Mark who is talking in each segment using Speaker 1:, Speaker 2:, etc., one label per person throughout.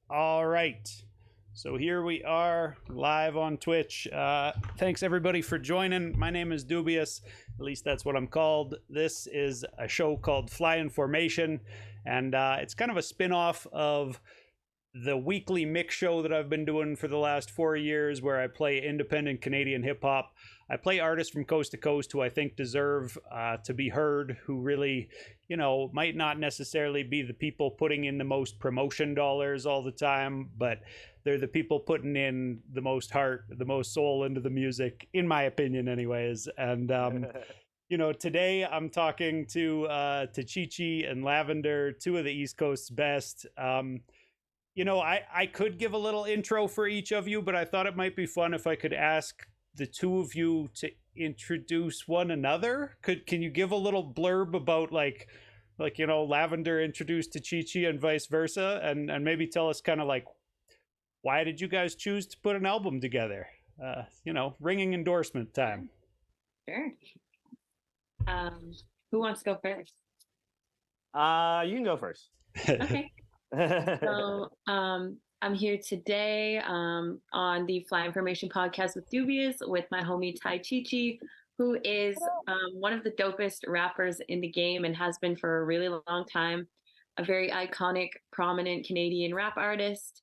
Speaker 1: All right. So here we are live on Twitch. Thanks everybody for joining. My name is Doobyis. At least that's what I'm called. This is a show called Fly in Formation, and it's kind of a spin-off of the weekly mix show that I've been doing for the last 4 years, where I play independent Canadian hip hop. I play artists from coast to coast who I think deserve to be heard, who really, might not necessarily be the people putting in the most promotion dollars all the time, but they're the people putting in the most heart, the most soul into the music, in my opinion, anyways. And today I'm talking to Tachichi and Lxvndr, two of the East Coast's best. I could give a little intro for each of you, but I thought it might be fun if I could ask the two of you to introduce one another. Can you give a little blurb about Lxvndr introduced Tachichi and vice versa, and maybe tell us kind of like, why did you guys choose to put an album together? Ringing endorsement time.
Speaker 2: Sure. Who wants to go first?
Speaker 3: You can go first.
Speaker 2: Okay. So I'm here today on the Fly Information podcast with Doobyis with my homie Tachichi, who is one of the dopest rappers in the game and has been for a really long time. A very iconic, prominent Canadian rap artist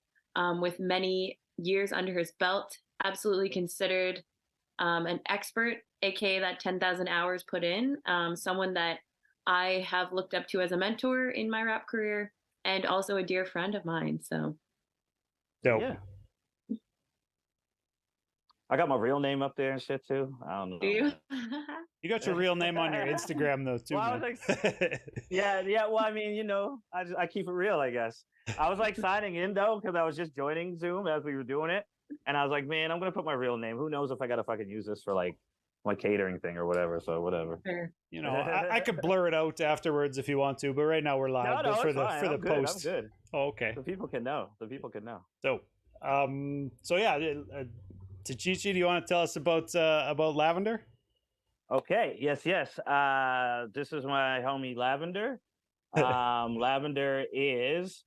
Speaker 2: with many years under his belt. Absolutely considered an expert, aka that 10,000 hours put in. Someone that I have looked up to as a mentor in my rap career, and also a dear friend of mine. So,
Speaker 1: dope.
Speaker 3: Yeah. I got my real name up there and shit too. I don't know.
Speaker 2: Do you?
Speaker 1: You got your real name on your Instagram though too.
Speaker 3: Well, yeah. Well, I mean, I keep it real, I guess. I was like signing in though because I was just joining Zoom as we were doing it, and I was like, man, I'm gonna put my real name. Who knows if I gotta fucking use this for like my catering thing or whatever. So whatever.
Speaker 2: Sure.
Speaker 1: I could blur it out afterwards if you want to, but right now we're live.
Speaker 3: No,
Speaker 1: for the
Speaker 3: I'm
Speaker 1: post.
Speaker 3: I'm good.
Speaker 1: Oh, okay.
Speaker 3: The people can know.
Speaker 1: So, Tachichi, do you want to tell us about Lxvndr?
Speaker 3: Okay. Yes. This is my homie Lxvndr. Lxvndr is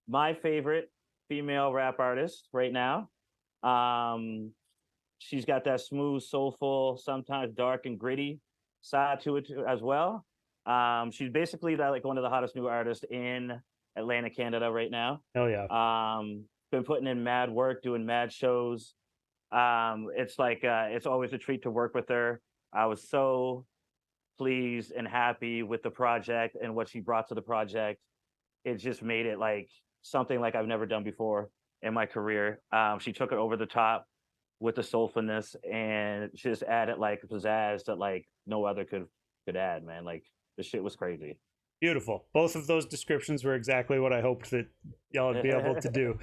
Speaker 3: my favorite female rap artist right now. She's got that smooth, soulful, sometimes dark and gritty side to it as well. She's basically like one of the hottest new artists in Atlantic, Canada right now.
Speaker 1: Hell yeah.
Speaker 3: Been putting in mad work, doing mad shows. It's like it's always a treat to work with her. I was so pleased and happy with the project and what she brought to the project. It just made it like something like I've never done before in my career. She took it over the top with the soulfulness and just added like pizzazz that like no other could add, man. Like the shit was crazy.
Speaker 1: Beautiful. Both of those descriptions were exactly what I hoped that y'all would be able to do.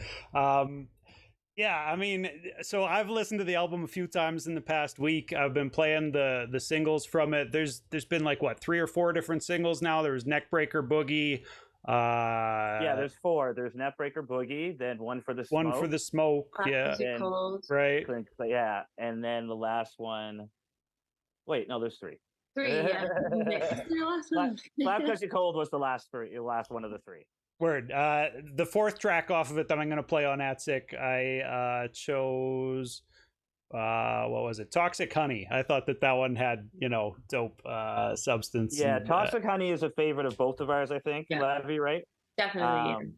Speaker 1: Yeah, I mean, so I've listened to the album a few times in the past week. I've been playing the singles from it. There's been like what, 3 or 4 different singles now. There was Neckbreaker Boogie.
Speaker 3: Yeah, there's 4. There's Neckbreaker Boogie, then one for the smoke.
Speaker 1: One for the smoke. Yeah. Right.
Speaker 3: Yeah, and then the last one. Wait, no, there's 3.
Speaker 2: 3, yeah.
Speaker 3: Slap Cause You Cold was the last one of the 3.
Speaker 1: Word. The 4th track off of it that I'm going to play on Atsic, I chose, what was it? Toxic Honey. I thought that one had, dope substance.
Speaker 3: Yeah, Toxic Honey is a favorite of both of ours, I think. Yeah. Lavy, right?
Speaker 2: Definitely.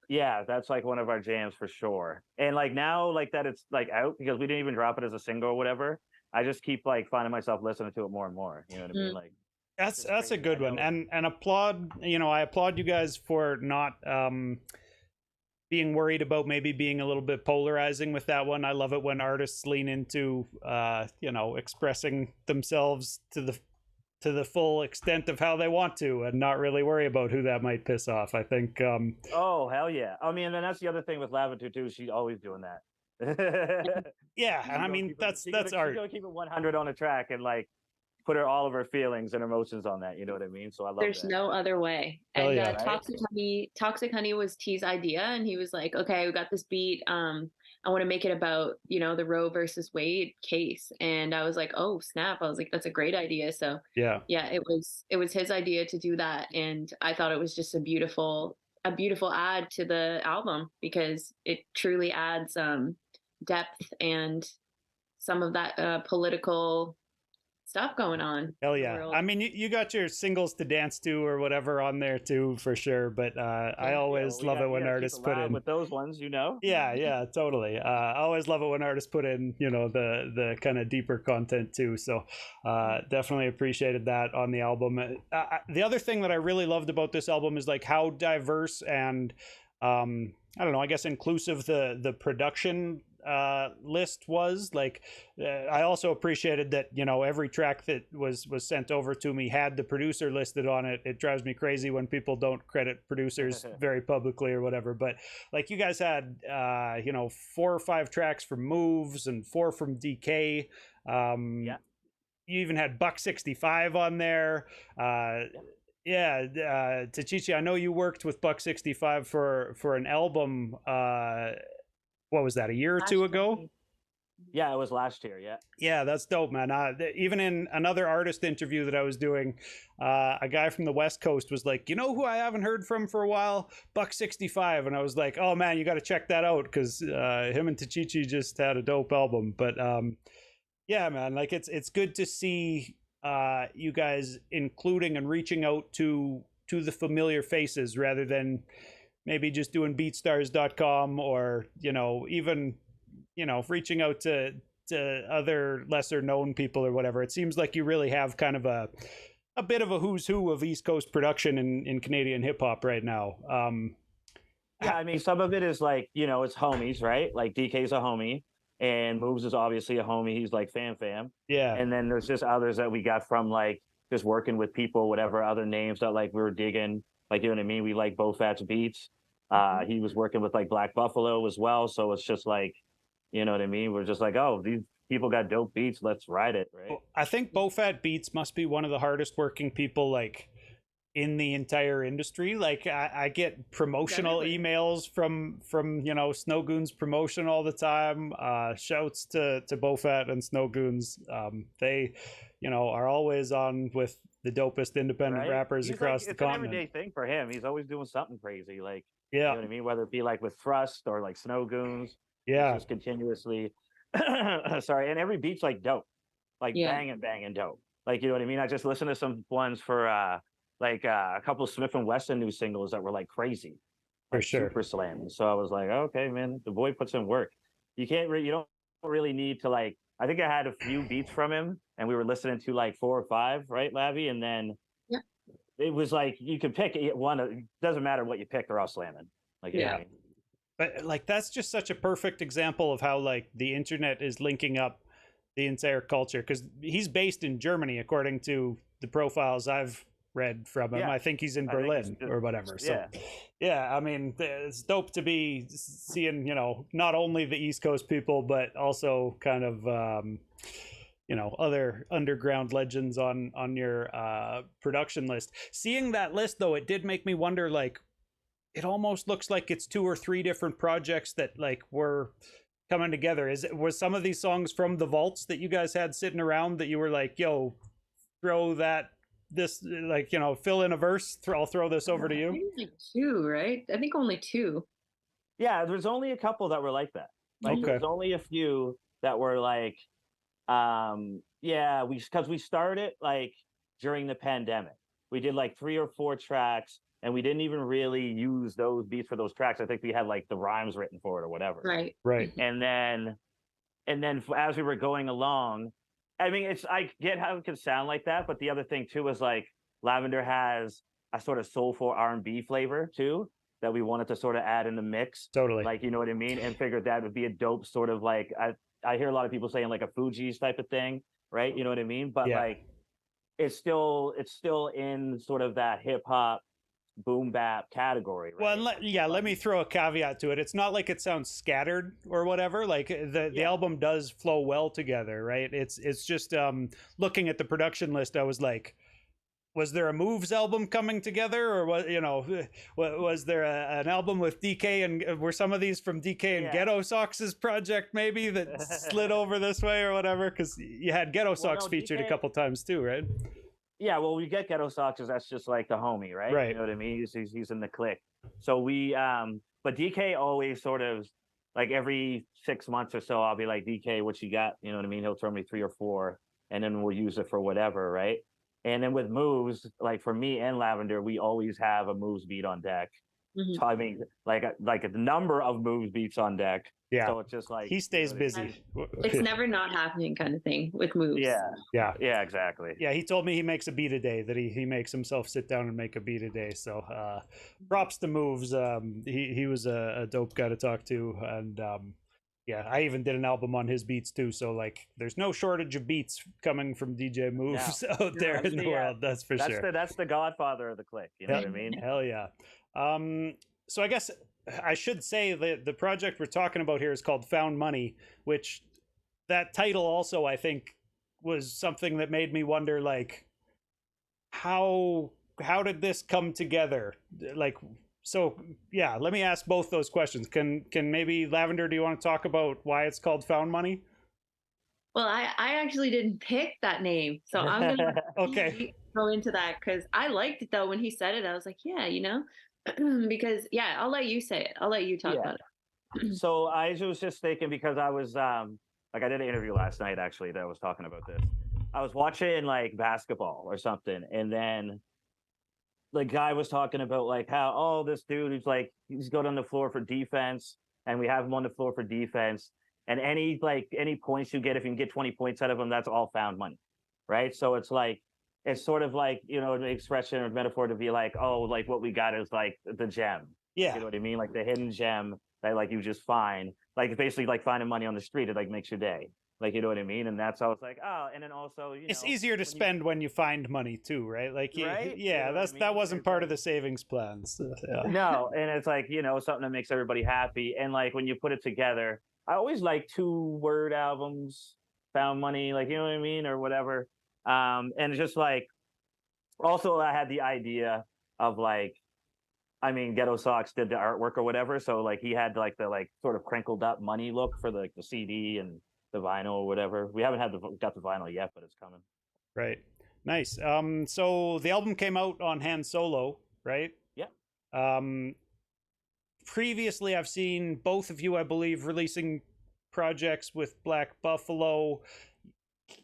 Speaker 3: Yeah, that's like one of our jams for sure. And like now, like that it's like out because we didn't even drop it as a single or whatever. I just keep like finding myself listening to it more and more. You know what I mean? Like
Speaker 1: that's a good one. And applaud, I applaud you guys for not being worried about maybe being a little bit polarizing with that one. I love it when artists lean into expressing themselves to the full extent of how they want to and not really worry about who that might piss off. I think
Speaker 3: oh hell yeah. I mean, and that's the other thing with Lxvndr too, she's always doing that.
Speaker 1: Yeah, and I mean that's art.
Speaker 3: She's gonna keep it 100 on a track and like put all of her feelings and emotions on that, you know what I mean? So I love
Speaker 2: There's no other way.
Speaker 1: Hell
Speaker 2: And
Speaker 1: yeah,
Speaker 2: right? Toxic Honey was T's idea, and he was like, okay, we got this beat. I want to make it about, the Roe versus Wade case. And I was like, oh snap. I was like, that's a great idea. So yeah, it was his idea to do that. And I thought it was just a beautiful a beautiful add to the album because it truly adds depth and some of that political stuff going on in
Speaker 1: Hell
Speaker 2: the
Speaker 1: yeah.
Speaker 2: world.
Speaker 1: I mean, you got your singles to dance to or whatever on there too, for sure. But I always love it when artists put in
Speaker 3: with those ones, you know.
Speaker 1: Yeah, totally. I always love it when artists put in, the kind of deeper content too. So definitely appreciated that on the album. The other thing that I really loved about this album is like how diverse and I don't know, I guess inclusive the production list was. Like I also appreciated that every track that was sent over to me had the producer listed on it. It drives me crazy when people don't credit producers very publicly or whatever, but like you guys had 4 or 5 tracks from Moves and 4 from DK. You even had Buck 65 on there. Tachichi, I know you worked with Buck 65 for an album. What was that, a year or two ago?
Speaker 3: Yeah, it was last year.
Speaker 1: Yeah, that's dope, man. Even in another artist interview that I was doing, a guy from the West Coast was like, who I haven't heard from for a while? Buck 65. And I was like, oh man, you got to check that out because him and Tachichi just had a dope album. But yeah, man, like it's good to see you guys including and reaching out to the familiar faces rather than maybe just doing beatstars.com or even reaching out to other lesser known people or whatever. It seems like you really have kind of a bit of a who's who of East Coast production in Canadian hip hop right now.
Speaker 3: Yeah, I mean, some of it is like, it's homies, right? Like DK's a homie and Moves is obviously a homie. He's like fam.
Speaker 1: Yeah.
Speaker 3: And then there's just others that we got from like just working with people, whatever other names that like we were digging. Like, you know what I mean? We like Both Fat's beats. He was working with like Black Buffalo as well. So it's just like, you know what I mean? We're just like, oh, these people got dope beats. Let's ride it, right?
Speaker 1: I think Both Fat Beats must be one of the hardest working people like in the entire industry. Like I get promotional emails from Snow Goons promotion all the time. Shouts to Both Fat and Snow Goons. They are always on with the dopest independent rappers across the continent.
Speaker 3: It's an everyday thing for him. He's always doing something crazy. Like,
Speaker 1: yeah,
Speaker 3: you know what I mean? Whether it be like with Thrust or like Snow Goons.
Speaker 1: Yeah.
Speaker 3: Just continuously. Sorry. And every beat's like dope. Like banging dope. Like, you know what I mean? I just listened to some ones for a couple of Smith and Wesson new singles that were like crazy.
Speaker 1: For sure.
Speaker 3: Super slamming. So I was like, okay, man, the boy puts in work. You don't really need to like, I think I had a few beats from him and we were listening to like 4 or 5, right, Lavi? And then it was like, you could pick one. It doesn't matter what you pick, they're all slamming. Like, you know what I mean?
Speaker 1: But like, that's just such a perfect example of how like the internet is linking up the entire culture. Cause he's based in Germany, according to the profiles I've read from him. I think he's in Berlin or whatever. So I mean, it's dope to be seeing, not only the East Coast people, but also kind of, other underground legends on your production list. Seeing that list though, it did make me wonder, like, it almost looks like it's 2 or 3 different projects that like were coming together. Was some of these songs from the vaults that you guys had sitting around that you were like, yo, throw this, like, fill in a verse, I'll throw this over to you?
Speaker 2: I think like 2, right? I think only 2.
Speaker 3: Yeah, there's only a couple that were like that. Like, there's only a few that were like, because we started like during the pandemic. We did like 3 or 4 tracks, and we didn't even really use those beats for those tracks. I think we had like the rhymes written for it or whatever.
Speaker 1: Right.
Speaker 3: And then as we were going along, I mean, I get how it can sound like that, but the other thing too is like Lxvndr has a sort of soulful R&B flavor too that we wanted to sort of add in the mix.
Speaker 1: Totally.
Speaker 3: Like, you know what I mean? And figured that would be a dope sort of like, I hear a lot of people saying like a Fugees type of thing, right? You know what I mean? But like, it's still in sort of that hip hop boom bap category, right?
Speaker 1: Well, let me throw a caveat to it. It's not like it sounds scattered or whatever. Like the album does flow well together, right? It's just looking at the production list, I was like, was there a Moves album coming together, or was there an album with DK, and were some of these from DK and Ghetto Sox's project maybe that slid over this way or whatever? Because you had Ghetto Sox featured DK a couple times too, right?
Speaker 3: Yeah, well, we get Ghetto Sox, that's just like the homie, right?
Speaker 1: Right.
Speaker 3: You know what I mean? He's in the clique. So but DK always sort of like every 6 months or so, I'll be like, DK, what you got? You know what I mean? He'll throw me 3 or 4, and then we'll use it for whatever, right? And then with moves, like for me and Lavender, we always have a moves beat on deck.
Speaker 2: Mhm.
Speaker 3: So I mean, like a number of moves beats on deck.
Speaker 1: Yeah.
Speaker 3: So it's just like
Speaker 1: He stays busy.
Speaker 2: It's never not happening kind of thing with moves.
Speaker 1: Yeah.
Speaker 3: Yeah, exactly.
Speaker 1: Yeah, he told me he makes a beat a day, that he makes himself sit down and make a beat a day. So props to moves. He was a dope guy to talk to. And yeah, I even did an album on his beats too. So like there's no shortage of beats coming from DJ Moves out there in the world. That's for sure.
Speaker 3: That's the godfather of the clique. You know what I mean?
Speaker 1: Hell yeah. So I guess I should say that the project we're talking about here is called Found Money, which that title also, I think, was something that made me wonder, like, how did this come together? Like, so yeah, let me ask both those questions. Can maybe Lavender, do you want to talk about why it's called Found Money?
Speaker 2: Well, I actually didn't pick that name, so I'm gonna
Speaker 1: okay,
Speaker 2: go into that because I liked it though. When he said it, I was like, yeah, you know, because yeah, I'll let you say it. I'll let you talk about it.
Speaker 3: So I was just thinking, because I was like, I did an interview last night actually that was talking about this. I was watching like basketball or something, and then the guy was talking about like how, oh, this dude who's like, he's good on the floor for defense, and we have him on the floor for defense, and any points you get, if you can get 20 points out of him, that's all found money, right? So it's like, it's sort of like, you know, an expression or metaphor to be like, oh, like what we got is like the gem.
Speaker 1: yeah,
Speaker 3: you know what I mean, like the hidden gem that like you just find, like basically like finding money on the street. It like makes your day, like, you know what I mean. And that's how it's like, oh, and then also, you know,
Speaker 1: it's easier to spend when you find money too, right? Like,
Speaker 3: right?
Speaker 1: Yeah,
Speaker 3: You know
Speaker 1: that's
Speaker 3: I mean?
Speaker 1: that wasn't
Speaker 3: It's
Speaker 1: part
Speaker 3: like,
Speaker 1: of the savings plans. Yeah.
Speaker 3: no, and it's like, you know, something that makes everybody happy. And like when you put it together, I always like 2-word albums, found money, like, you know what I mean, or whatever. And just like, also I had the idea of like, I mean, Ghetto Socks did the artwork or whatever, so like he had like the like sort of crinkled up money look for the CD and the vinyl or whatever. We haven't got the vinyl yet, but it's coming.
Speaker 1: Right. Nice. So the album came out on Han Solo, right?
Speaker 3: Yeah.
Speaker 1: Previously, I've seen both of you, I believe, releasing projects with Black Buffalo.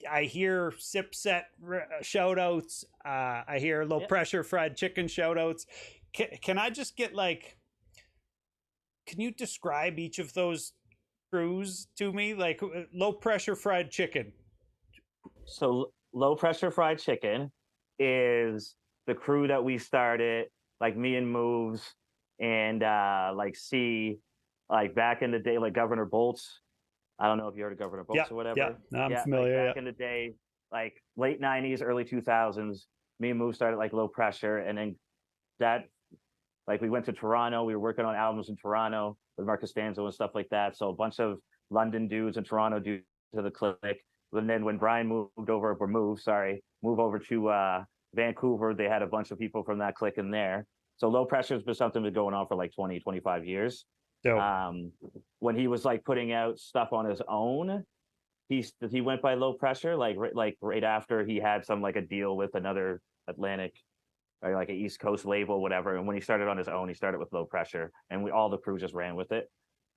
Speaker 1: I hear Set shout outs. I hear Low Pressure Fried Chicken shout outs. Can I just get like, can you describe each of those crews to me? Like Low Pressure Fried Chicken.
Speaker 3: So Low Pressure Fried Chicken is the crew that we started, like me and Moves and like C, like back in the day, like Governor Bolts. I don't know if you heard of Governor Bolts or whatever.
Speaker 1: Yeah, I'm familiar.
Speaker 3: Like back in the day, like late 90s, early 2000s, me and Moves started like Low Pressure, and then that, like, we went to Toronto. We were working on albums in Toronto with Mark Costanzo and stuff like that. So a bunch of London dudes and Toronto dudes to the clique. And then when Brian move over to Vancouver, they had a bunch of people from that clique in there. So Low Pressure's been something that's going on for like 20, 25 years. When he was like putting out stuff on his own, he went by Low Pressure, like right after he had some like a deal with another Atlantic, or like an East Coast label, whatever. And when he started on his own, he started with Low Pressure, and all the crew just ran with it.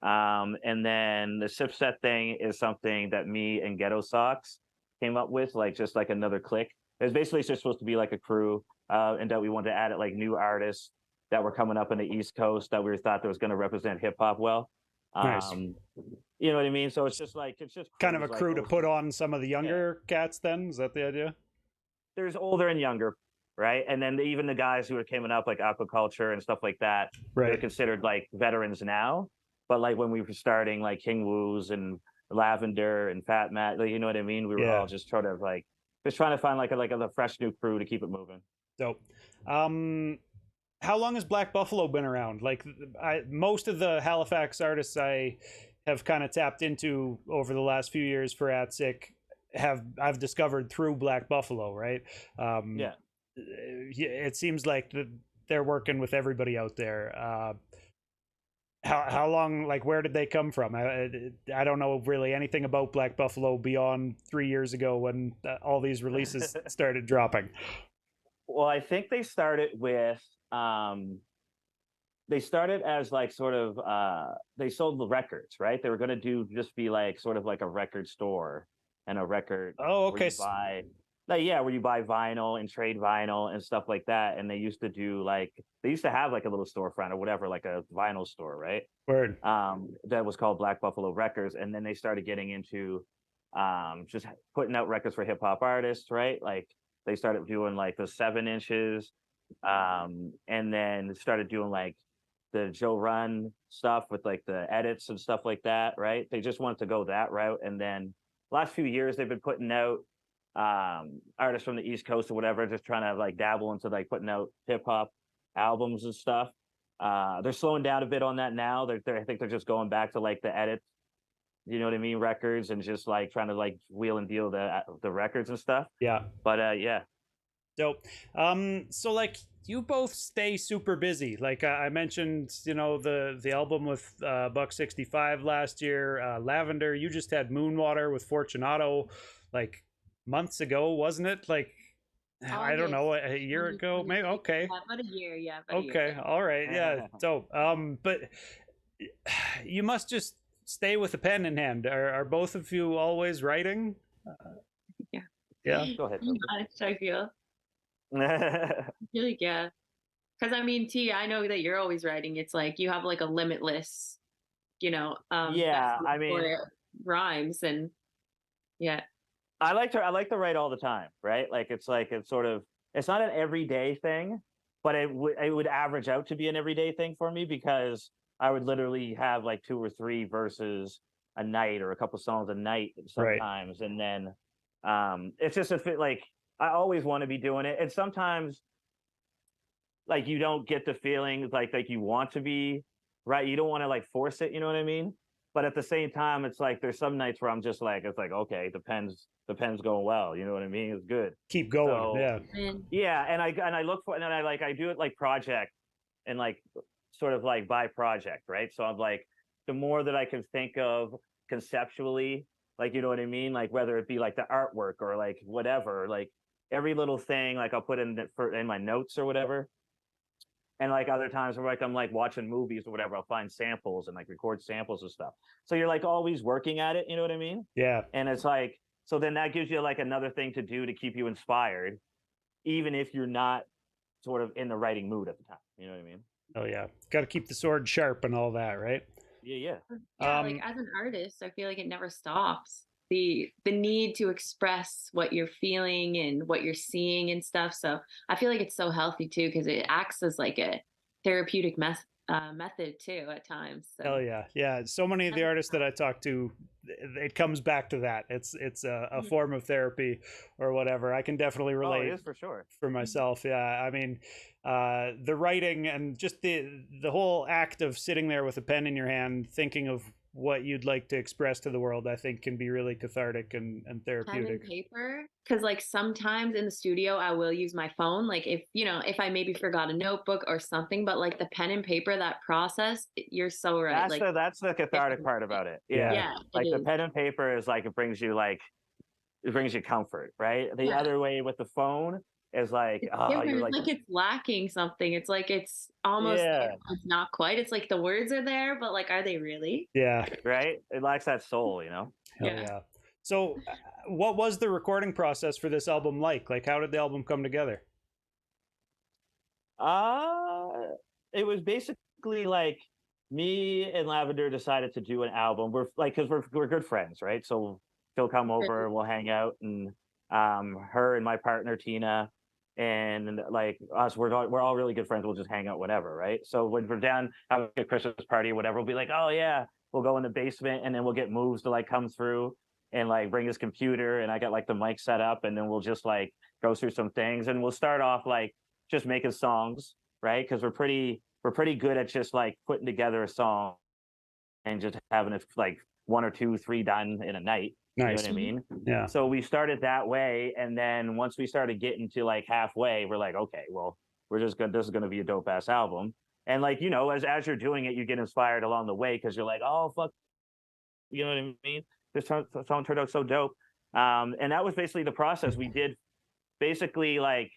Speaker 3: And then the Set thing is something that me and Ghetto Socks came up with, like just like another clique. It was basically just supposed to be like a crew, and that we wanted to add it like new artists that were coming up in the East Coast that we thought that was going to represent hip hop well.
Speaker 1: Nice.
Speaker 3: You know what I mean? So it's just
Speaker 1: kind of a crew to put on some of the younger cats. Then is that the idea?
Speaker 3: There's older and younger, right? And then even the guys who are coming up, like Aquaculture and stuff like that, they're considered like veterans now. But like when we were starting, like King Woos and Lavender and Fat Matt, like, you know what I mean? We were all just trying to find like a fresh new crew to keep it moving.
Speaker 1: Dope. How long has Black Buffalo been around? Like most of the Halifax artists I have kind of tapped into over the last few years for AtSick I've discovered through Black Buffalo, right? It seems like they're working with everybody out there. How long, like, where did they come from? I don't know really anything about Black Buffalo beyond 3 years ago when all these releases started dropping.
Speaker 3: Well, I think they started with they started as like sort of they sold the records, right? They were going to do just be like sort of like a record store and a record
Speaker 1: Oh,
Speaker 3: where
Speaker 1: okay.
Speaker 3: you buy like yeah, where you buy vinyl and trade vinyl and stuff like that. And they used to do like they used to have like a little storefront or whatever, like a vinyl store, right?
Speaker 1: Word.
Speaker 3: That was called Black Buffalo Records, and then they started getting into just putting out records for hip hop artists, right? Like they started doing like the 7 inches, and then started doing like the Joe Run stuff with like the edits and stuff like that, right? They just wanted to go that route, and then last few years they've been putting out artists from the East Coast or whatever, just trying to like dabble into like putting out hip hop albums and stuff. They're slowing down a bit on that now. I think they're just going back to like the edits, you know what I mean, records, and just like trying to like wheel and deal the records and stuff.
Speaker 1: Yeah.
Speaker 3: But yeah.
Speaker 1: Dope. So like you both stay super busy. Like I mentioned, you know, the album with Buck 65 last year, Lxvndr. You just had Moonwater with Fortunato, like months ago, wasn't it? Like I don't know, a year ago, maybe. Okay.
Speaker 2: Yeah, about a year. Yeah. About
Speaker 1: Okay.
Speaker 2: A year.
Speaker 1: All right. Yeah. Dope. But you must just stay with a pen in hand. Are both of you always writing?
Speaker 2: Yeah.
Speaker 1: Yeah.
Speaker 3: Go ahead.
Speaker 2: I feel. Really, yeah. Because I mean, T, I know that you're always writing. It's like you have like a limitless,
Speaker 3: Yeah, I mean,
Speaker 2: for rhymes and yeah.
Speaker 3: I like to write all the time, right? Like it's sort of it's not an everyday thing, but it would average out to be an everyday thing for me because I would literally have like 2 or 3 verses a night or a couple songs a night sometimes, and then it's just like I always want to be doing it, and sometimes like you don't get the feeling like you want to be right. You don't want to like force it, you know what I mean? But at the same time, it's like there's some nights where I'm just like it's like okay, the pen's going well, you know what I mean? It's good.
Speaker 1: Keep going.
Speaker 3: So,
Speaker 1: yeah.
Speaker 3: Yeah, and I look for and then I do it like project and like sort of like by project, right? So I'm like the more that I can think of conceptually, like you know what I mean, like whether it be like the artwork or like whatever, like every little thing, like I'll put in my notes or whatever. And like other times where like I'm like watching movies or whatever, I'll find samples and like record samples and stuff. So you're like always working at it, you know what I mean?
Speaker 1: Yeah.
Speaker 3: And it's like so then that gives you like another thing to do to keep you inspired, even if you're not sort of in the writing mood at the time. You know what I mean?
Speaker 1: Oh yeah. Got to keep the sword sharp and all that, right?
Speaker 3: Yeah.
Speaker 2: Yeah, like as an artist, I feel like it never stops. The need to express what you're feeling and what you're seeing and stuff. So I feel like it's so healthy too because it acts as like a therapeutic method too at times. So.
Speaker 1: Oh yeah, yeah. So many of the artists that I talk to, it comes back to that. It's a form of therapy or whatever. I can definitely relate.
Speaker 3: Oh, it is for sure.
Speaker 1: For myself, yeah. I mean, the writing and just the whole act of sitting there with a pen in your hand, thinking of what you'd like to express to the world, I think can be really cathartic and therapeutic.
Speaker 2: Pen and paper, because like sometimes in the studio I will use my phone, like if I maybe forgot a notebook or something, but like the pen and paper, that process, you're so right.
Speaker 3: That's the cathartic part about it.
Speaker 2: Yeah,
Speaker 3: like the pen and paper is like it brings you comfort, right? The other way with the phone is like you're
Speaker 2: like it's lacking something. It's like it's almost there, it's not quite. It's like the words are there, but like are they really?
Speaker 1: Yeah.
Speaker 3: Right? It lacks that soul, you know?
Speaker 1: Yeah. So what was the recording process for this album like? Like how did the album come together?
Speaker 3: It was basically like me and Lxvndr decided to do an album. We're like because we're good friends, right? So she'll come over, we'll hang out, and her and my partner Tina and like us, we're all really good friends. We'll just hang out, whatever, right? So when we're down having a Christmas party or whatever, we'll be like, oh yeah, we'll go in the basement, and then we'll get moves to like come through and like bring his computer, and I got like the mic set up, and then we'll just like go through some things, and we'll start off like just making songs, right? Because we're pretty good at just like putting together a song and just having it like 1 or 2, 3 done in a night.
Speaker 1: Nice.
Speaker 3: You know what I mean?
Speaker 1: Yeah.
Speaker 3: So we started that way, and then once we started getting to like halfway, we're like, okay, well, this is gonna be a dope ass album. And like, you know, as you're doing it, you get inspired along the way because you're like, oh fuck, you know what I mean? This song turned out so dope. And that was basically the process. We did basically like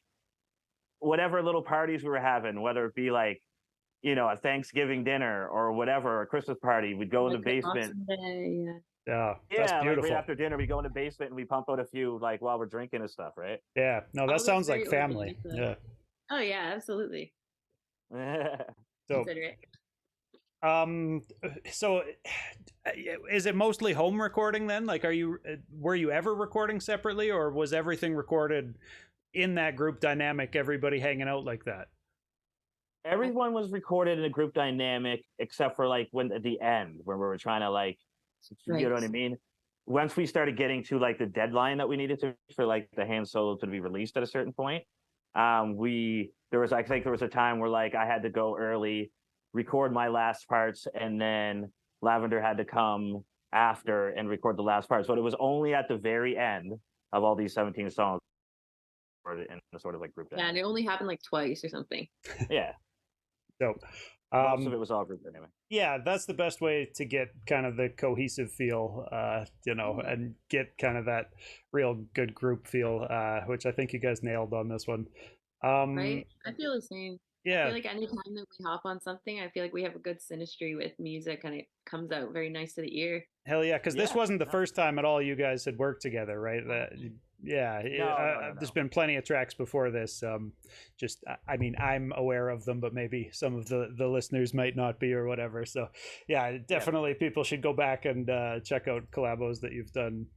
Speaker 3: whatever little parties we were having, whether it be like a Thanksgiving dinner or whatever, a Christmas party, we'd go in the
Speaker 2: Like the
Speaker 3: basement.
Speaker 2: Boxing Day, yeah.
Speaker 1: Yeah, that's
Speaker 3: Yeah, like right
Speaker 1: beautiful.
Speaker 3: after dinner, we go in the basement and we pump out a few like while we're drinking and stuff, right?
Speaker 1: Yeah, no, that
Speaker 2: Oh, that's
Speaker 1: sounds like
Speaker 2: very
Speaker 1: family.
Speaker 2: organic, though.
Speaker 1: Yeah.
Speaker 2: Oh yeah, absolutely.
Speaker 1: So,
Speaker 2: Consider it.
Speaker 1: so is it mostly home recording then? Like, were you ever recording separately, or was everything recorded in that group dynamic, everybody hanging out like that?
Speaker 3: Everyone was recorded in a group dynamic except for like when at the end when we were trying to like, you know
Speaker 2: Right.
Speaker 3: what I mean? Once we started getting to like the deadline that we needed to for like the hand solo to be released at a certain point, I think there was a time where like I had to go early, record my last parts, and then Lavender had to come after and record the last parts. But it was only at the very end of all these 17 songs in a sort of like group
Speaker 2: Yeah, and
Speaker 3: dynamic.
Speaker 2: it only happened like twice or something.
Speaker 3: Yeah,
Speaker 1: So,
Speaker 3: most of it was all group anyway.
Speaker 1: yeah, that's the best way to get kind of the cohesive feel, and get kind of that real good group feel, which I think you guys nailed on this one.
Speaker 2: Right? I feel the same. I
Speaker 1: Yeah,
Speaker 2: feel like anytime that we hop on something, I feel like we have a good synastry with music and it comes out very nice to the ear.
Speaker 1: hell yeah, because this
Speaker 3: Yeah,
Speaker 1: wasn't the
Speaker 3: no.
Speaker 1: first time at all you guys had worked together, right? Yeah,
Speaker 3: No.
Speaker 1: there's been plenty of tracks before this. I mean, I'm aware of them, but maybe some of the listeners might not be or whatever. So, yeah, definitely people should go back and check out collabos that you've done,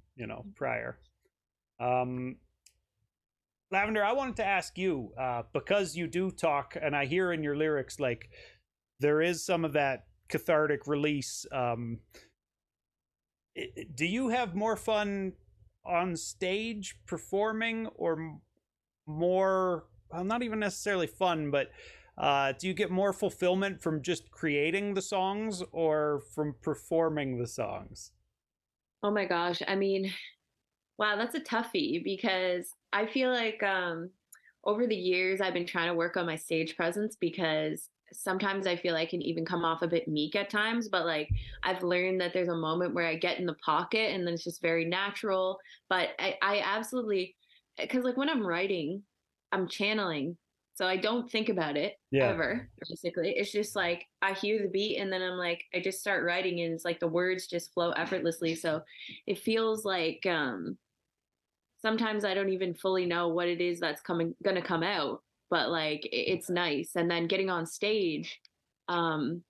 Speaker 1: prior. Lavender, I wanted to ask you, because you do talk, and I hear in your lyrics, like, there is some of that cathartic release. Do you have more fun on stage performing, or more, well, not even necessarily fun, but do you get more fulfillment from just creating the songs or from performing the songs?
Speaker 2: Oh my gosh. I mean, wow, that's a toughie because I feel like over the years I've been trying to work on my stage presence because sometimes I feel I can even come off a bit meek at times, but like I've learned that there's a moment where I get in the pocket and then it's just very natural. But I absolutely, because like when I'm writing, I'm channeling. So I don't think about it
Speaker 1: Yeah.
Speaker 2: ever, basically. It's just like I hear the beat and then I'm like, I just start writing and it's like the words just flow effortlessly. So it feels like sometimes I don't even fully know what it is that's gonna come out, but like it's nice. And then getting on stage, whenever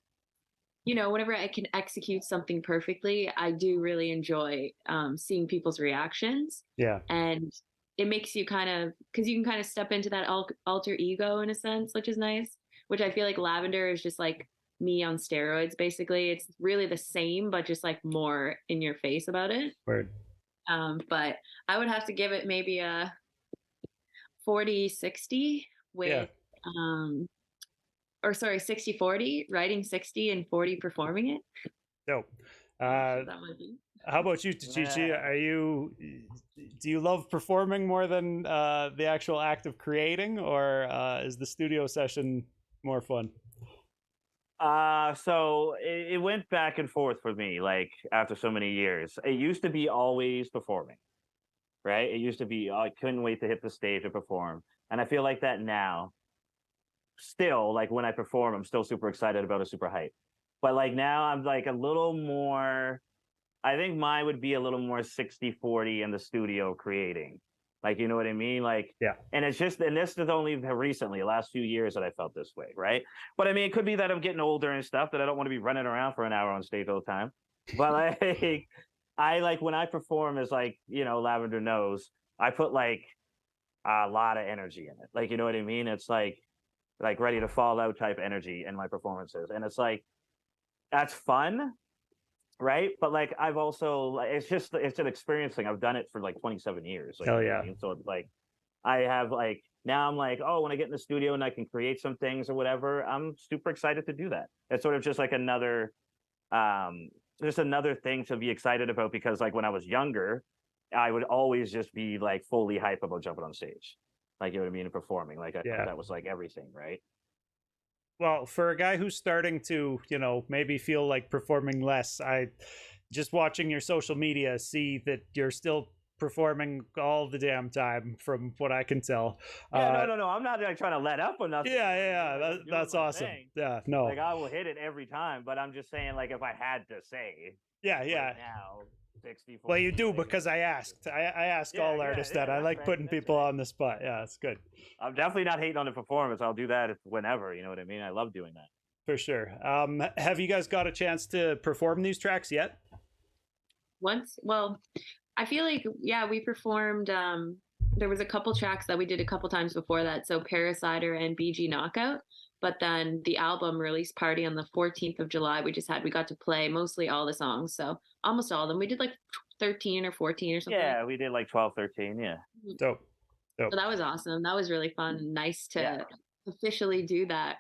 Speaker 2: I can execute something perfectly, I do really enjoy seeing people's reactions.
Speaker 1: Yeah.
Speaker 2: And it makes you kind of, because you can kind of step into that alter ego in a sense, which is nice. Which I feel like Lavender is just like me on steroids. Basically, it's really the same, but just like more in your face about it.
Speaker 1: Word.
Speaker 2: But I would have to give it maybe a 40-60 with, or sorry, 60-40, writing 60 and 40 performing it.
Speaker 1: Dope.
Speaker 2: That might be.
Speaker 1: How about you, Tachichi? Do you love performing more than the actual act of creating, or is the studio session more fun?
Speaker 3: So it went back and forth for me, like after so many years. It used to be always performing, right? It used to be, I couldn't wait to hit the stage and perform. And I feel like that now. Still, like when I perform, I'm still super excited about it, super hype. But like now I'm like a little more, I think mine would be a little more 60-40 in the studio creating. Like, you know what I mean? Like,
Speaker 1: yeah.
Speaker 3: And it's just, and this is only recently, the last few years that I felt this way, right? But I mean, it could be that I'm getting older and stuff, that I don't want to be running around for an hour on stage all the time. But like, I like when I perform, is like, Lavender knows, I put like a lot of energy in it. Like, you know what I mean? It's like ready to fall out type energy in my performances. And it's like, that's fun. Right. But like, I've also, it's an experience thing. I've done it for like 27 years. Like,
Speaker 1: hell yeah.
Speaker 3: So it's like, I have like, now I'm like, oh, when I get in the studio and I can create some things or whatever, I'm super excited to do that. It's sort of just like another thing to be excited about, because like when I was younger, I would always just be like fully hype about jumping on stage. Like, you know what I mean? And performing. Like, I thought that was like everything, right?
Speaker 1: Well, for a guy who's starting to, maybe feel like performing less, I just watching your social media see that you're still performing all the damn time, from what I can tell.
Speaker 3: Yeah, no. I'm not like trying to let up or nothing.
Speaker 1: Yeah. That's awesome.
Speaker 3: Thing.
Speaker 1: Yeah, no.
Speaker 3: Like I will hit it every time, but I'm just saying, like if I had to say,
Speaker 1: Yeah.
Speaker 3: right now, 60.
Speaker 1: Well, you do because I asked. I ask all artists that. I like putting people on the spot. Yeah, it's good.
Speaker 3: I'm definitely not hating on the performance. I'll do that whenever. You know what I mean? I love doing that.
Speaker 1: For sure. Have you guys got a chance to perform these tracks yet?
Speaker 2: Once, well, I feel like, yeah, we performed. There was a couple tracks that we did a couple times before that. So Parasider and BG Knockout. But then the album release party on the 14th of July, we got to play mostly all the songs. So almost all of them. We did like 13 or 14 or something.
Speaker 3: Yeah, we did like 12, 13. Yeah.
Speaker 1: Dope.
Speaker 2: So that was awesome. That was really fun and nice to officially do that.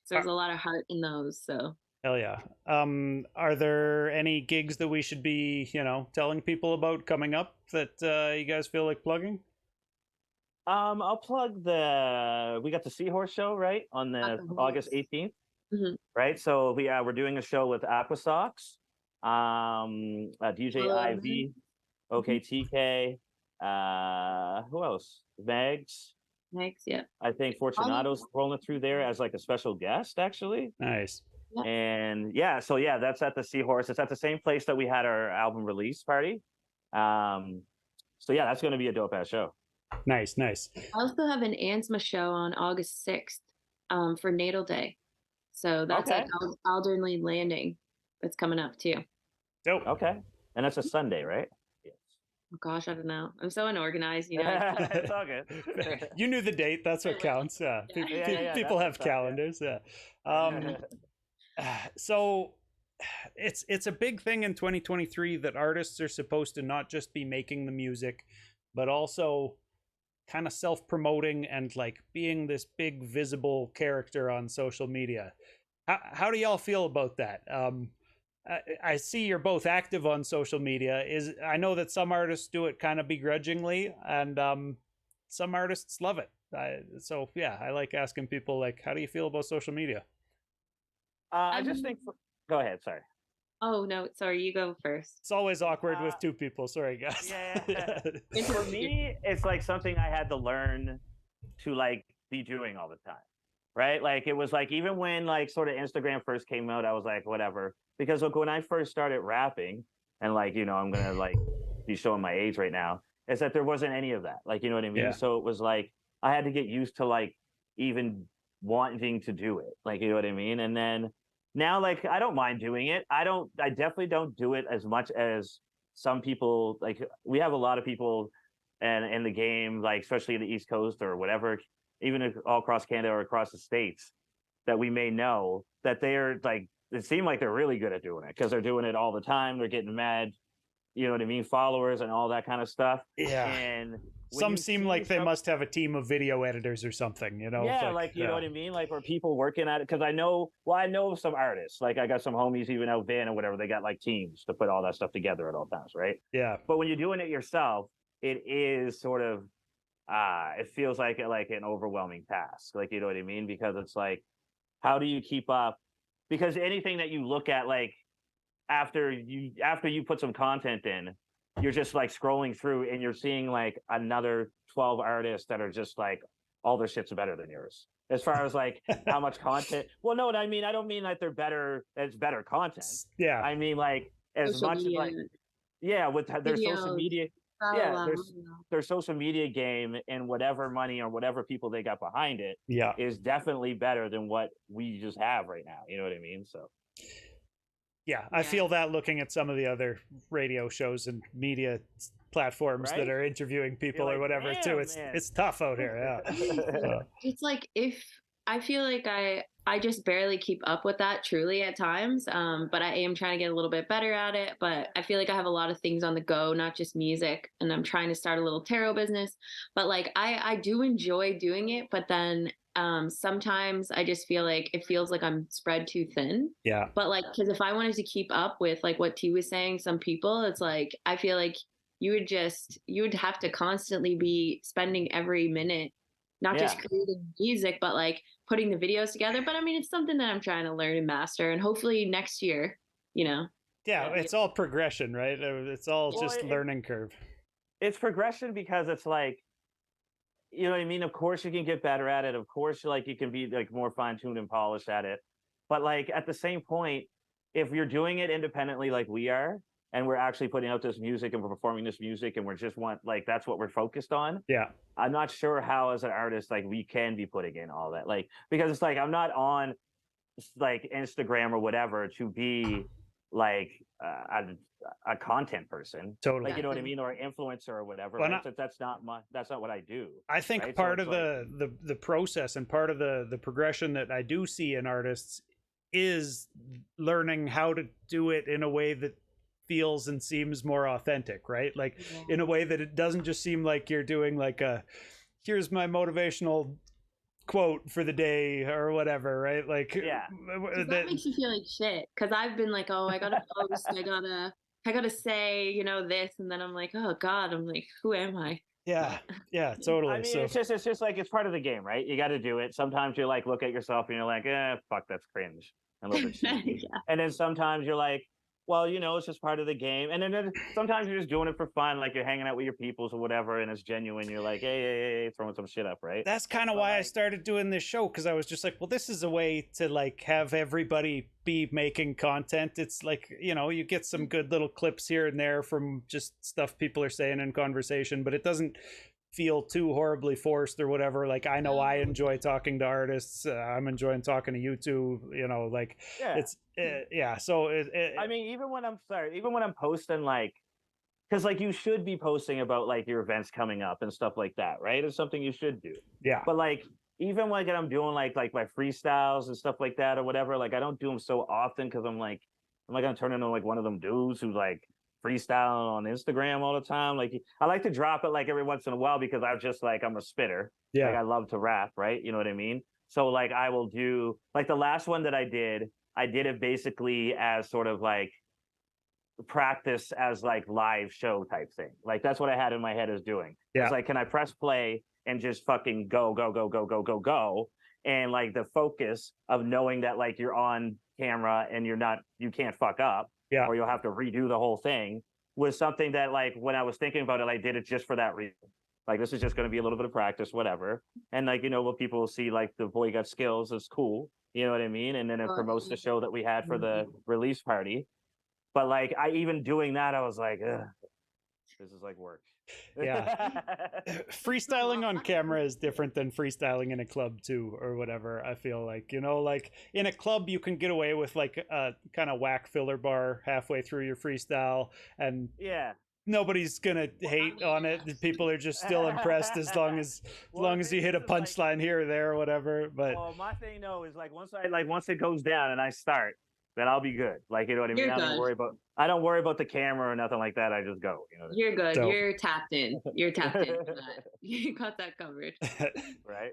Speaker 2: So there's a lot of heart in those. So
Speaker 1: hell yeah. Are there any gigs that we should be, telling people about coming up that you guys feel like plugging?
Speaker 3: I'll plug we got the Seahorse show, right, on the August 18th, right? So we're doing a show with Aqua Sox, DJ IV, OKTK, who else? Megs,
Speaker 2: yeah.
Speaker 3: I think Fortunato's rolling through there as like a special guest, actually.
Speaker 1: Nice.
Speaker 2: Yeah.
Speaker 3: And that's at the Seahorse. It's at the same place that we had our album release party. So yeah, that's going to be a dope ass show.
Speaker 1: Nice.
Speaker 2: I also have an ANSMA show on August 6th for Natal Day. So that's at Alderley Landing. That's coming up too.
Speaker 1: Dope.
Speaker 3: Okay. And that's a Sunday, right? Yes.
Speaker 2: Oh gosh, I don't know. I'm so unorganized,
Speaker 3: It's all good.
Speaker 1: You knew the date. That's what counts. Yeah. People have calendars. Yeah. So it's a big thing in 2023 that artists are supposed to not just be making the music, but also kind of self-promoting and like being this big visible character on social media. How do y'all feel about that? I see you're both active on social media. I know that some artists do it kind of begrudgingly, and some artists love it. So yeah, I like asking people like, how do you feel about social media?
Speaker 3: I just think. Go ahead. Sorry.
Speaker 2: Oh no, sorry. You go first.
Speaker 1: It's always awkward with two people. Sorry, guys.
Speaker 3: Yeah. For me, it's like something I had to learn to like be doing all the time, right? Like it was like even when like sort of Instagram first came out, I was like whatever. Because look, when I first started rapping, and like I'm gonna like be showing my age right now, is that there wasn't any of that. Like you know what I mean?
Speaker 1: Yeah.
Speaker 3: So it was like I had to get used to like even wanting to do it. Like you know what I mean? And then now like I don't mind doing it. I definitely don't do it as much as some people. Like we have a lot of people and in the game, like especially in the East Coast or whatever, even all across Canada or across the States, that we may know that they're like it seems like they're really good at doing it because they're doing it all the time. They're getting mad, you know what I mean, followers and all that kind of stuff.
Speaker 1: Yeah.
Speaker 3: And
Speaker 1: some seem like they must have a team of video editors or something,
Speaker 3: Yeah, like you know what I mean? Like, or people working at it. Because I know some artists. Like, I got some homies even out Van or whatever. They got like teams to put all that stuff together at all times, right?
Speaker 1: Yeah.
Speaker 3: But when you're doing it yourself, it is sort of, it feels like an overwhelming task. Like, you know what I mean? Because it's like, how do you keep up? Because anything that you look at, like, after you put some content in, you're just like scrolling through and you're seeing like another 12 artists that are just like all their shit's better than yours as far as like how much content. Well, no, I mean, I don't mean like they're better. It's better content.
Speaker 1: Yeah.
Speaker 3: I mean like as
Speaker 2: social
Speaker 3: much
Speaker 2: media.
Speaker 3: As like, with their social media. Their social media game and whatever money or whatever people they got behind it is definitely better than what we just have right now. You know what I mean? So.
Speaker 1: Yeah, I feel that looking at some of the other radio shows and media platforms that are interviewing people or whatever too. It's tough out here. Yeah.
Speaker 2: It's like I feel like I just barely keep up with that truly at times. But I am trying to get a little bit better at it. But I feel like I have a lot of things on the go, not just music. And I'm trying to start a little tarot business. But like I do enjoy doing it. But then sometimes I just feel like it feels like I'm spread too thin.
Speaker 1: Yeah.
Speaker 2: But like, because if I wanted to keep up with like what T was saying, some people, it's like I feel like you would have to constantly be spending every minute, not just creating music, but like putting the videos together. But I mean, it's something that I'm trying to learn and master, and hopefully next year,
Speaker 1: Yeah, it's all progression, right? It's all just learning curve.
Speaker 3: it's progression because it's like, you know what I mean? Of course you can get better at it. Of course, like you can be like more fine-tuned and polished at it. But like at the same point, if you're doing it independently like we are, and we're actually putting out this music and we're performing this music and we're just want like that's what we're focused on.
Speaker 1: Yeah.
Speaker 3: I'm not sure how as an artist like we can be putting in all that. Like because it's like I'm not on like Instagram or whatever to be like a content person,
Speaker 1: Totally.
Speaker 3: like you know what I mean, or an influencer or whatever.
Speaker 1: Well,
Speaker 3: Right? That's not what I do.
Speaker 1: I think
Speaker 3: right?
Speaker 1: part
Speaker 3: So
Speaker 1: of
Speaker 3: it's
Speaker 1: the process and part of the progression that I do see in artists is learning how to do it in a way that feels and seems more authentic, right? Like in a way that it doesn't just seem like you're doing like a here's my motivational quote for the day or whatever, right? Like
Speaker 3: Yeah.
Speaker 2: That makes you feel like shit. Because I've been like, oh, I gotta post, I gotta say, you know, this, and then I'm like, oh God, I'm like, who am I?
Speaker 1: yeah, yeah, totally.
Speaker 3: I mean,
Speaker 1: So
Speaker 3: it's just like it's part of the game, right? You got to do it. Sometimes you like look at yourself and you're like, fuck, that's cringe, a little bit cheesy.
Speaker 2: Yeah.
Speaker 3: And then sometimes you're like, well, you know, it's just part of the game. And then sometimes you're just doing it for fun, like you're hanging out with your peoples or whatever, and it's genuine. You're like, hey, throwing some shit up, right?
Speaker 1: that's kind of why I started doing this show, because I was just like, well, this is a way to like have everybody be making content. It's like, you know, you get some good little clips here and there from just stuff people are saying in conversation, but it doesn't feel too horribly forced or whatever. Like I know I enjoy talking to artists. I'm enjoying talking to you two, you know, like it's yeah. So
Speaker 3: I mean, even when I'm posting like, because like you should be posting about like your events coming up and stuff like that, right? It's something you should do.
Speaker 1: yeah.
Speaker 3: But like even when I'm doing like my freestyles and stuff like that or whatever, like I don't do them so often because I'm gonna turn into like one of them dudes who like freestyling on Instagram all the time. Like I like to drop it like every once in a while because I'm a spitter.
Speaker 1: Yeah.
Speaker 3: Like I love to rap, right? You know what I mean? So like I will do like the last one that I did it basically as sort of like practice as like live show type thing. Like that's what I had in my head as doing.
Speaker 1: Yeah.
Speaker 3: It's like, can I press play and just fucking go, and like the focus of knowing that like you're on camera and you can't fuck up,
Speaker 1: Yeah.
Speaker 3: or you'll have to redo the whole thing, was something that like when I was thinking about it, I did it just for that reason. Like this is just going to be a little bit of practice, whatever. And like, you know, what people will see, like the boy got skills is cool. You know what I mean? And then it promotes the show that we had for the release party. But like, even doing that, I was like, ugh, this is like work.
Speaker 1: Yeah. Freestyling on camera is different than freestyling in a club too, or whatever. I feel like, you know, like in a club you can get away with like a kind of whack filler bar halfway through your freestyle, and
Speaker 3: yeah,
Speaker 1: nobody's gonna hate on it. People are just still impressed as long as you hit a punchline here or there or whatever. But
Speaker 3: well, my thing though is like once it goes down and I start, then I'll be good. Like, you know what I mean? I don't worry about the camera or nothing like that. I just go. You know what I mean?
Speaker 2: You're good.
Speaker 1: So-
Speaker 2: You're tapped in. You're tapped in. For that. You got that covered.
Speaker 3: Right.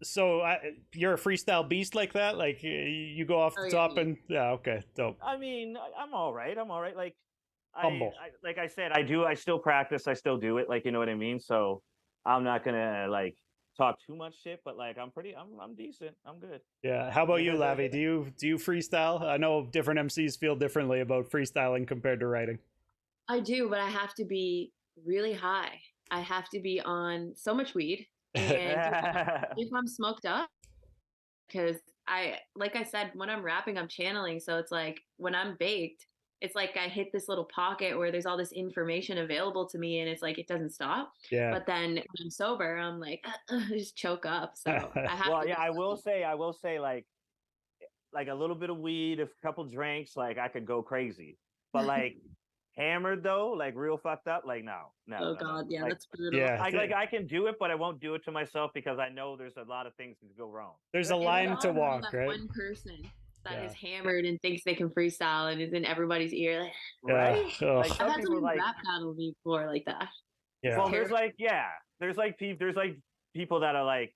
Speaker 1: So you're a freestyle beast like that? Like you go off the top and yeah, okay, dope.
Speaker 3: I mean, I'm all right. Like
Speaker 1: Humble.
Speaker 3: like I said, I still practice. I still do it. Like, you know what I mean? So I'm not gonna like talk too much shit, but like I'm decent. I'm good.
Speaker 1: Yeah. How about you, Lavi? Do you freestyle? I know different MCs feel differently about freestyling compared to writing.
Speaker 2: I do, but I have to be really high. I have to be on so much weed, and if I'm smoked up, because like I said, when I'm rapping, I'm channeling. So it's like when I'm baked, it's like I hit this little pocket where there's all this information available to me, and it's like it doesn't stop.
Speaker 1: Yeah.
Speaker 2: But then when I'm sober, I'm like just choke up. So I have.
Speaker 3: Well, yeah, I will say like a little bit of weed, a couple drinks, like I could go crazy. But like hammered though, like real fucked up, like no.
Speaker 2: Oh God, yeah,
Speaker 3: like,
Speaker 2: that's brutal.
Speaker 1: Yeah.
Speaker 3: I can do it, but I won't do it to myself because I know there's a lot of things that go wrong.
Speaker 1: There's a line to walk, right?
Speaker 2: One person that is hammered and thinks they can freestyle and is in everybody's ear, like,
Speaker 3: right? Like,
Speaker 2: I've had someone rap battle me before like that.
Speaker 1: Yeah.
Speaker 3: Well, there's people that are like,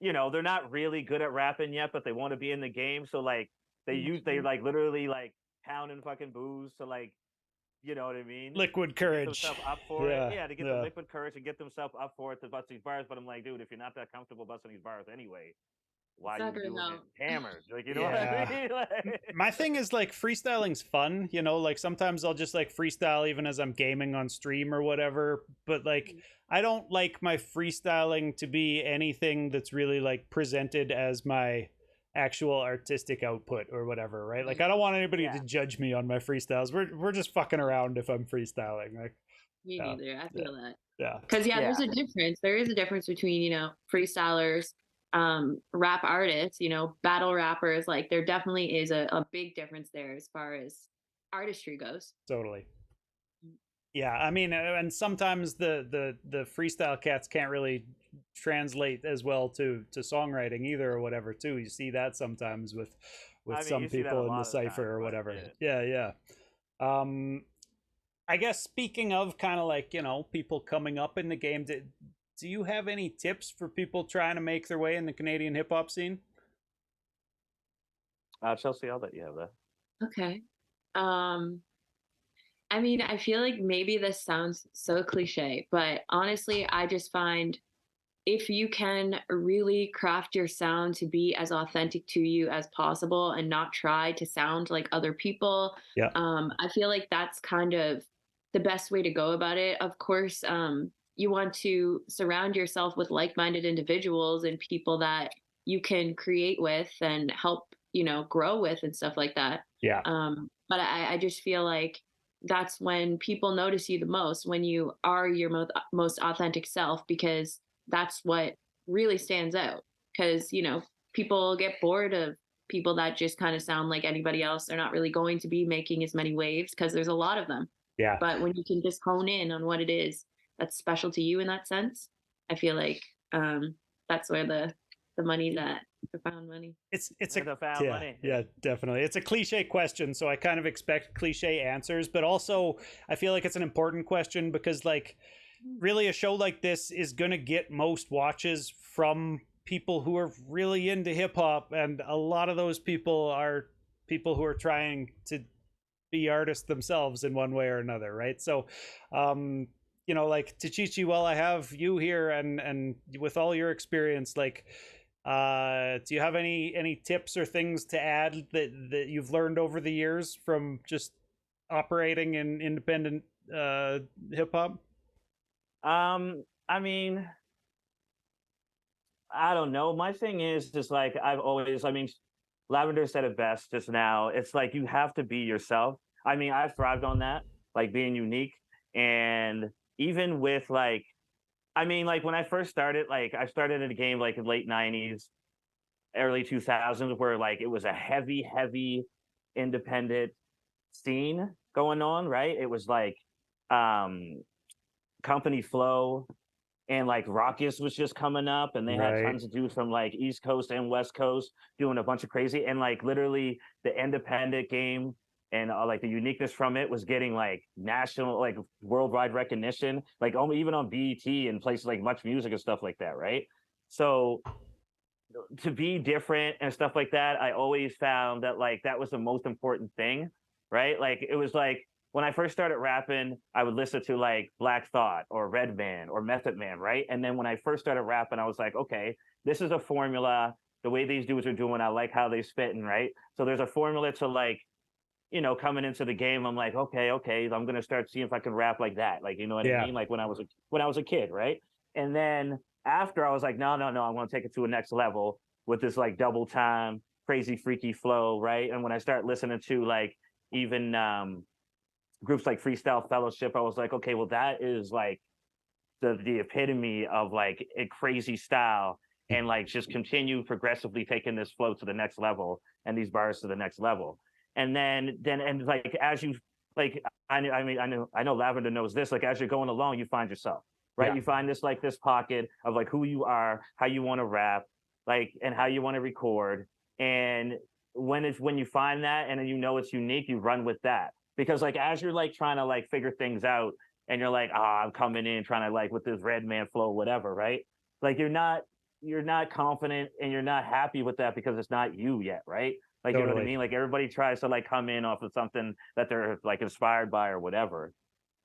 Speaker 3: you know, they're not really good at rapping yet, but they want to be in the game. So like they like literally like pounding fucking booze to like, you know what I mean?
Speaker 1: Liquid courage.
Speaker 3: Get themselves up for it. Yeah, to get the
Speaker 1: yeah.
Speaker 3: liquid courage and get themselves up for it to bust these bars. But I'm like, dude, if you're not that comfortable busting these bars anyway, while
Speaker 2: not
Speaker 3: you
Speaker 2: gonna
Speaker 3: doing
Speaker 2: help.
Speaker 3: it hammered. Like, you know what I mean? Like,
Speaker 1: My thing is like freestyling's fun, you know, like sometimes I'll just like freestyle even as I'm gaming on stream or whatever, but like I don't like my freestyling to be anything that's really like presented as my actual artistic output or whatever, right? Like I don't want anybody
Speaker 3: Yeah.
Speaker 1: to judge me on my freestyles. We're just fucking around if I'm freestyling. Like
Speaker 2: Me
Speaker 1: yeah,
Speaker 2: neither. I feel that.
Speaker 1: yeah.
Speaker 2: Because yeah,
Speaker 3: Yeah.
Speaker 2: there's a difference. There is a difference between, freestylers, rap artists, battle rappers. Like there definitely is a big difference there as far as artistry goes.
Speaker 1: Totally. Yeah, I mean, and sometimes the freestyle cats can't really translate as well to songwriting either or whatever too. You see that sometimes with
Speaker 3: I mean,
Speaker 1: some
Speaker 3: you see that a
Speaker 1: people in the
Speaker 3: lot of the
Speaker 1: cipher
Speaker 3: time,
Speaker 1: or
Speaker 3: but
Speaker 1: whatever.
Speaker 3: yeah.
Speaker 1: Yeah, yeah. I guess speaking of kind of like, people coming up in the game, do you have any tips for people trying to make their way in the Canadian hip hop scene?
Speaker 3: Chelsea, I'll let you have that.
Speaker 2: Okay. I mean, I feel like maybe this sounds so cliche, but honestly, I just find if you can really craft your sound to be as authentic to you as possible and not try to sound like other people,
Speaker 1: Yeah.
Speaker 2: I feel like that's kind of the best way to go about it. Of course, you want to surround yourself with like-minded individuals and people that you can create with and help, grow with and stuff like that.
Speaker 1: Yeah.
Speaker 2: But I just feel like that's when people notice you the most, when you are your most authentic self, because that's what really stands out. Because people get bored of people that just kind of sound like anybody else. They're not really going to be making as many waves because there's a lot of them.
Speaker 1: Yeah.
Speaker 2: But when you can just hone in on what it is that's special to you in that sense, I feel like that's where the money's at. The found money.
Speaker 1: It's
Speaker 3: The found money.
Speaker 1: Yeah, definitely. It's a cliche question, so I kind of expect cliche answers, but also I feel like it's an important question because like really a show like this is going to get most watches from people who are really into hip hop, and a lot of those people are people who are trying to be artists themselves in one way or another, right? So like Tachichi, while I have you here and with all your experience, like do you have any tips or things to add that you've learned over the years from just operating in independent hip hop?
Speaker 3: I mean, I don't know. My thing is just like Lavender said it best just now. It's like you have to be yourself. I mean, I've thrived on that, like being unique. And even with like when I first started, like I started in a game like in late 90s, early 2000s, where like it was a heavy independent scene going on, right? It was like Company Flow and like Raucus was just coming up, and they had tons of dudes from like East Coast and West Coast doing a bunch of crazy, and like literally the independent game and like the uniqueness from it was getting like national, like worldwide recognition, like only even on BET and places like Much Music and stuff like that, right? So to be different and stuff like that, I always found that like that was the most important thing, right? Like it was like when I first started rapping, I would listen to like Black Thought or Redman or Method Man, right? And then when I first started rapping, I was like, okay, this is a formula. The way these dudes are doing, I like how they spitting, right? So there's a formula to like, coming into the game, I'm like, okay, I'm gonna start seeing if I can rap like that, like you know what I mean? Like when I was a kid, right? And then after I was like, no, I'm gonna take it to a next level with this like double time, crazy freaky flow, right? And when I start listening to like even groups like Freestyle Fellowship, I was like, okay, well that is like the epitome of like a crazy style, and like just continue progressively taking this flow to the next level and these bars to the next level. And then and like as you like I know Lavender knows this, like as you're going along you find yourself, right? You find this like this pocket of like who you are, how you want to rap, like and how you want to record. And when you find that and then it's unique, you run with that. Because like as you're like trying to like figure things out and you're like, I'm coming in trying to like with this Redman flow, whatever, right? Like you're not confident and you're not happy with that because it's not you yet, right? Like, you know what I mean? Like everybody tries to like come in off of something that they're like inspired by or whatever.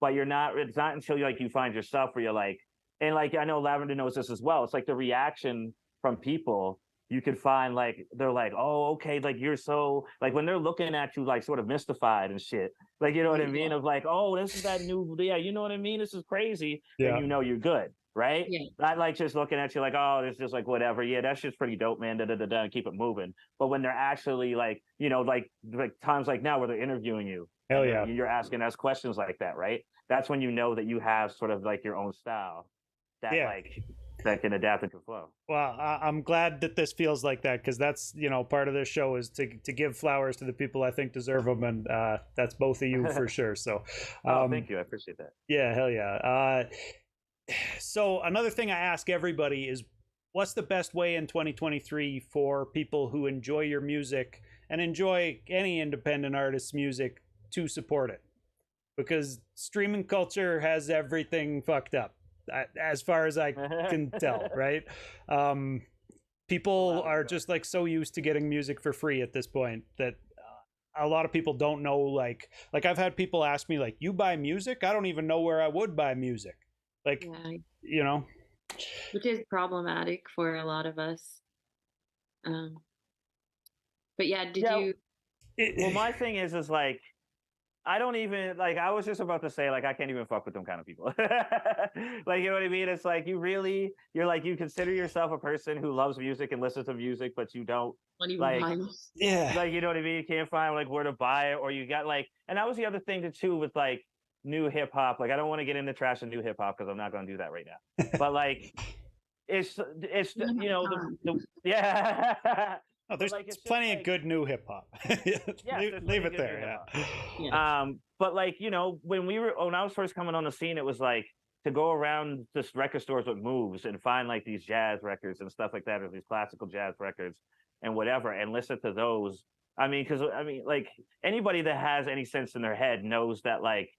Speaker 3: But it's not until you find yourself where you're like, and like I know Lavender knows this as well. It's like the reaction from people you could find like they're like, oh, okay, like you're so like when they're looking at you like sort of mystified and shit, like you know what I mean? Of like, oh, this is that new, yeah, you know what I mean? This is crazy. Then
Speaker 1: Yeah.
Speaker 3: you know you're good, right?
Speaker 2: Yeah.
Speaker 3: Not like just looking at you like, oh, it's just like whatever. Yeah, that's just pretty dope, man. Da da da da. And keep it moving. But when they're actually like, you know, like times like now where they're interviewing you,
Speaker 1: Hell
Speaker 3: and
Speaker 1: yeah.
Speaker 3: you're asking us questions like that, right? That's when you know that you have sort of like your own style that
Speaker 1: Yeah.
Speaker 3: like that can adapt and can flow.
Speaker 1: Well, I'm glad that this feels like that, because that's, you know, part of this show is to give flowers to the people I think deserve them, and that's both of you for sure. So,
Speaker 3: Thank you, I appreciate that.
Speaker 1: yeah, hell yeah. So another thing I ask everybody is, what's the best way in 2023 for people who enjoy your music and enjoy any independent artist's music to support it? Because streaming culture has everything fucked up, as far as I can tell, right? People are just like so used to getting music for free at this point that a lot of people don't know, like I've had people ask me like, you buy music? I don't even know where I would buy music. Like,
Speaker 2: Yeah.
Speaker 1: you know,
Speaker 2: Which is problematic for a lot of us. But yeah, did you?
Speaker 3: Well, my thing is like, I don't even like. I was just about to say like I can't even fuck with them kind of people. Like, you know what I mean? It's like you're like you consider yourself a person who loves music and listens to music, but you don't like
Speaker 1: yeah,
Speaker 3: like you know what I mean. You can't find like where to buy it, or you got like. And that was the other thing too with like new hip hop. Like I don't want to get into trash and new hip hop because I'm not going to do that right now. But like it's you know the yeah.
Speaker 1: oh, there's
Speaker 3: like,
Speaker 1: plenty
Speaker 3: like,
Speaker 1: of good new hip hop. Leave it there.
Speaker 2: Yeah.
Speaker 3: But like, you know, when I was first coming on the scene, it was like to go around just record stores with moves and find like these jazz records and stuff like that, or these classical jazz records and whatever, and listen to those. I mean, because I mean, like anybody that has any sense in their head knows that like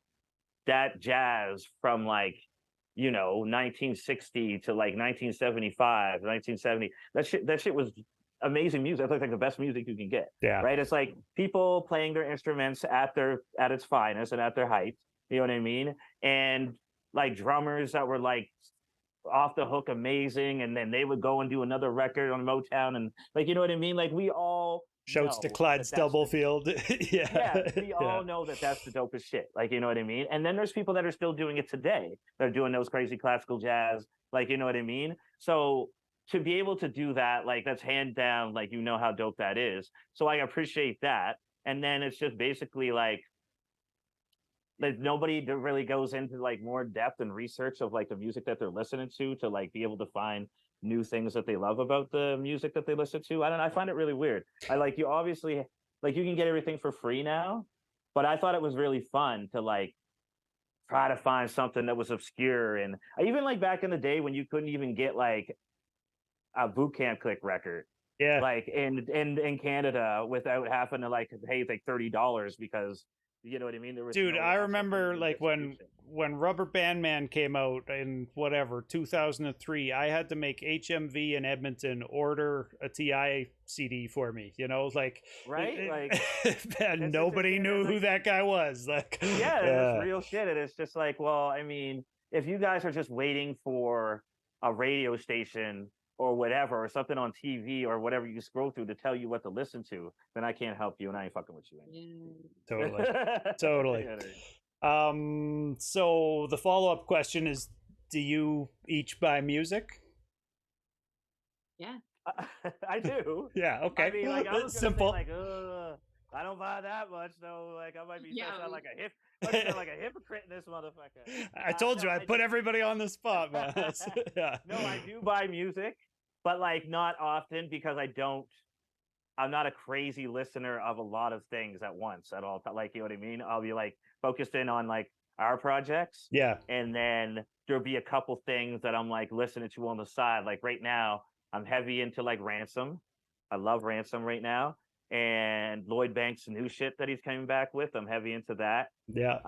Speaker 3: that jazz from like, you know, 1960 to like 1975, 1970, that shit was amazing music. That's like the best music you can get.
Speaker 1: Yeah.
Speaker 3: Right. It's like people playing their instruments at its finest and at their height. You know what I mean? And like drummers that were like off the hook amazing, and then they would go and do another record on Motown, and like you know what I mean? Like we all
Speaker 1: shouts to Clyde Stubblefield.
Speaker 3: Yeah, we all know that that's the dopest shit. Like, you know what I mean? And then there's people that are still doing it today. They're doing those crazy classical jazz. Like, you know what I mean? So to be able to do that, like that's hand down, like, you know how dope that is. So I appreciate that. And then it's just basically like nobody really goes into like more depth and research of like the music that they're listening to like be able to find new things that they love about the music that they listen to. I don't know. I find it really weird. I like you obviously like you can get everything for free now, but I thought it was really fun to like try to find something that was obscure. And even like back in the day when you couldn't even get like a boot camp click record.
Speaker 1: Yeah.
Speaker 3: Like in Canada without having to like pay like $30 because you know what I mean? There was
Speaker 1: dude, I remember like when Rubber Band Man came out in whatever 2003, I had to make HMV in Edmonton order a TI CD for me. You know, like
Speaker 3: right, like
Speaker 1: and nobody knew who that guy was. Like,
Speaker 3: yeah, it's real shit. And it's just like, well, I mean, if you guys are just waiting for a radio station or whatever, or something on TV or whatever you scroll through to tell you what to listen to, then I can't help you and I ain't fucking with you.
Speaker 1: Totally. Totally. So the follow-up question is, do you each buy music?
Speaker 2: Yeah.
Speaker 3: I do.
Speaker 1: Yeah, okay.
Speaker 3: I mean, like, I was
Speaker 1: simple.
Speaker 3: Say, like, I don't buy that much, though. Like, I might be sound like a hypocrite in this motherfucker.
Speaker 1: I told you, I put everybody on the spot, man. Yeah.
Speaker 3: No, I do buy music, but like not often because I'm not a crazy listener of a lot of things at once at all. Like, you know what I mean? I'll be like focused in on like our projects.
Speaker 1: Yeah.
Speaker 3: And then there'll be a couple things that I'm like listening to on the side. Like right now, I'm heavy into like Ransom. I love Ransom right now. And Lloyd Banks' new shit that he's coming back with. I'm heavy into that.
Speaker 1: Yeah.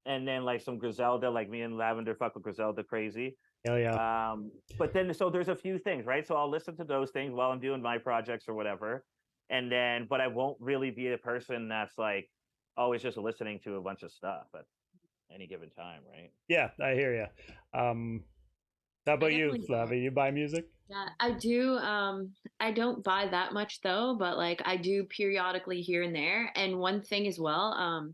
Speaker 3: And then like some Griselda, like me and Lavender fuck with Griselda crazy.
Speaker 1: Hell yeah.
Speaker 3: But then so there's a few things, right? So I'll listen to those things while I'm doing my projects or whatever. And then, but I won't really be a person that's like always just listening to a bunch of stuff at any given time, right?
Speaker 1: Yeah, I hear you. How about
Speaker 2: I
Speaker 1: you,
Speaker 2: definitely
Speaker 1: Flavia? You buy music?
Speaker 2: Yeah, I do. I don't buy that much though, but like I do periodically here and there. And one thing as well,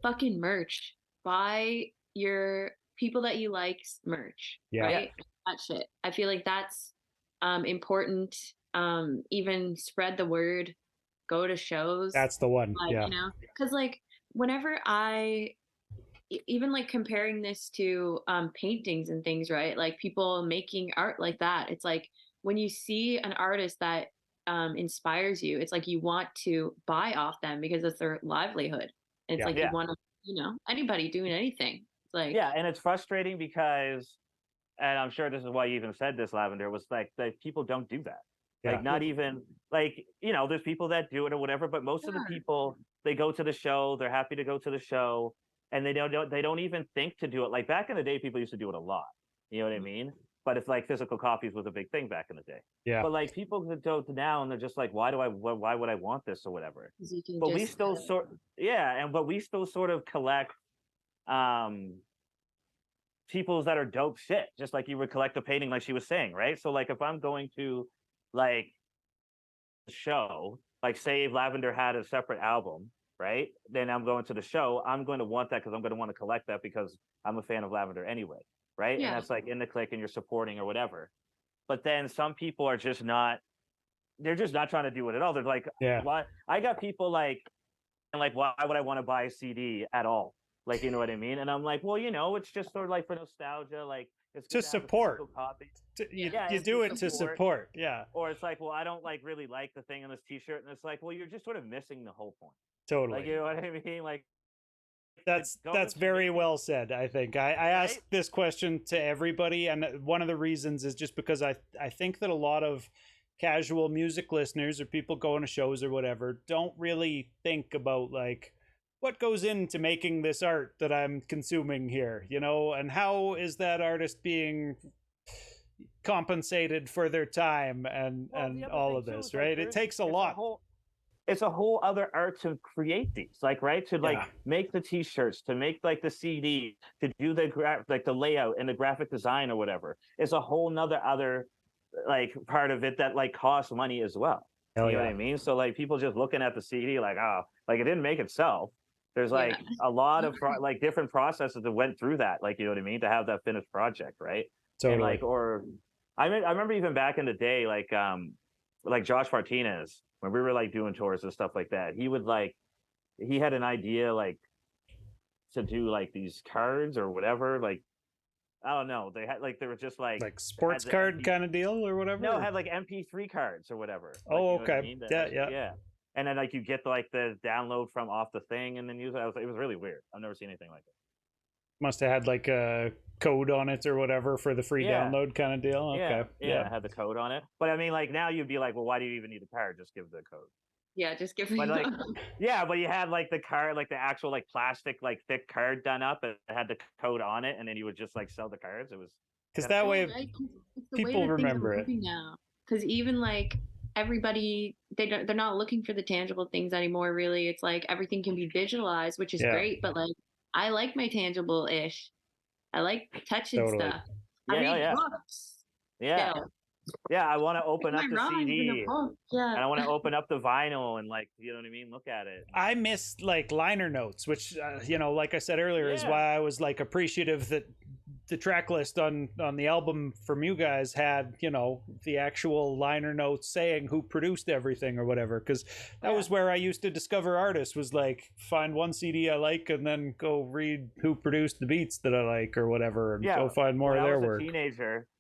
Speaker 2: fucking merch. Buy your people that you like merch,
Speaker 1: Yeah,
Speaker 3: Yeah.
Speaker 2: right? That shit. I feel like that's important. Even spread the word, go to shows,
Speaker 1: that's the one.
Speaker 2: like,
Speaker 1: Yeah,
Speaker 2: you know, because like whenever even like comparing this to paintings and things, right? Like people making art like that. It's like when you see an artist that inspires you, it's like you want to buy off them because it's their livelihood. And it's
Speaker 1: yeah,
Speaker 2: like you
Speaker 3: Yeah.
Speaker 2: want to, you know, anybody doing anything. It's like,
Speaker 3: Yeah. And it's frustrating because, and I'm sure this is why you even said this, Lavender, was like that people don't do that.
Speaker 1: yeah.
Speaker 3: Like, not even like, there's people that do it or whatever, but most of the
Speaker 2: yeah,
Speaker 3: people, they go to the show, they're happy to go to the show, and they don't even think to do it. Like back in the day, people used to do it a lot. You know what I mean? But it's like physical copies was a big thing back in the day.
Speaker 1: Yeah.
Speaker 3: But like people that do it now, and they're just like, why would I want this or whatever?
Speaker 2: 'cause you can
Speaker 3: But we
Speaker 2: just
Speaker 3: still but we still sort of collect um people's that are dope shit, just like you would collect a painting, like she was saying, right? So like if I'm going to like a show, like say if Lavender had a separate album, right? Then I'm going to the show, I'm going to want that because I'm going to want to collect that because I'm a fan of Lavender anyway, right? And
Speaker 2: yeah,
Speaker 3: that's like in the click and you're supporting or whatever. But then some people are just not, they're just not trying to do it at all. They're like,
Speaker 1: Yeah.
Speaker 3: why? I got people like, and like, why would I want to buy a CD at all? Like, you know what I mean? And I'm like, well, it's just sort of like for nostalgia, like it's
Speaker 1: To
Speaker 3: good to have a
Speaker 1: support.
Speaker 3: physical copy.
Speaker 1: You,
Speaker 2: Yeah,
Speaker 1: you
Speaker 3: it's
Speaker 1: do
Speaker 3: to
Speaker 1: it to
Speaker 3: support.
Speaker 1: support. Yeah,
Speaker 3: Or it's like, well, I don't like really like the thing on this T-shirt, and it's like, well, you're just sort of missing the whole point.
Speaker 1: totally.
Speaker 3: Like, you know what I mean? Like,
Speaker 1: That's very well said. I think I ask
Speaker 3: Right?
Speaker 1: this question to everybody, and one of the reasons is just because I think that a lot of casual music listeners or people going to shows or whatever don't really think about like what goes into making this art that I'm consuming here, and how is that artist being compensated for their time and
Speaker 3: Well, the other
Speaker 1: all
Speaker 3: thing
Speaker 1: of
Speaker 3: too
Speaker 1: this,
Speaker 3: is like
Speaker 1: right? It takes a lot.
Speaker 3: it's a whole other art to create these, like, right, to like
Speaker 1: Yeah.
Speaker 3: make the T-shirts, to make like the CD, to do the like the layout and the graphic design or whatever. It's a whole nother other like part of it that like costs money as well.
Speaker 1: Hell
Speaker 3: You know
Speaker 1: yeah.
Speaker 3: what I mean? So like people just looking at the CD like, oh, like it didn't make itself. There's
Speaker 2: Yeah.
Speaker 3: like a lot of like different processes that went through that, like, you know what I mean, to have that finished project, right? And
Speaker 1: Totally.
Speaker 3: like, or I remember even back in the day, like Josh Martinez, when we were like doing tours and stuff like that, he had an idea like to do like these cards or whatever, like I don't know, they were just like
Speaker 1: sports
Speaker 3: the
Speaker 1: card kind of deal or whatever.
Speaker 3: no, had like MP3 cards or whatever.
Speaker 1: Oh,
Speaker 3: Like, you know what I
Speaker 1: okay.
Speaker 3: mean? That
Speaker 1: Yeah,
Speaker 3: actually-
Speaker 1: yeah.
Speaker 3: yeah. And then like you get like the download from off the thing and then use it. It was really weird. I've never seen anything like it.
Speaker 1: Must have had like a code on it or whatever for the free
Speaker 3: Yeah.
Speaker 1: download kind of deal. Okay.
Speaker 3: Yeah, it had the code on it. But I mean, like now you'd be like, well, why do you even need the card? Just give the code.
Speaker 2: yeah, just give me.
Speaker 3: But like, yeah, but you had like the card, like the actual like plastic, like thick card done up, and it had the code on it, and then you would just like sell the cards. It was
Speaker 1: Because that way
Speaker 2: right? 'Cause it's the
Speaker 1: people
Speaker 2: way that
Speaker 1: remember it.
Speaker 2: things are moving now. Because even like everybody, they're not looking for the tangible things anymore. Really, it's like everything can be visualized, which is
Speaker 1: Yeah.
Speaker 2: great. But like, I like my tangible ish. I like touching
Speaker 1: Totally.
Speaker 2: stuff.
Speaker 3: Yeah,
Speaker 2: I read
Speaker 3: yeah.
Speaker 2: books.
Speaker 3: yeah,
Speaker 2: Still.
Speaker 3: yeah. I want to open
Speaker 2: My
Speaker 3: up the
Speaker 2: rhymes in a
Speaker 3: CD,
Speaker 2: book. Yeah.
Speaker 3: and I want to open up the vinyl and like, you know what I mean, look at it.
Speaker 1: I miss like liner notes, which like I said earlier, is
Speaker 3: Yeah.
Speaker 1: why I was like appreciative that the track list on the album from you guys had the actual liner notes saying who produced everything or whatever, because that was where I used to discover artists, was like find one CD I like and then go read who produced the beats that I like or whatever, and go find more of their work.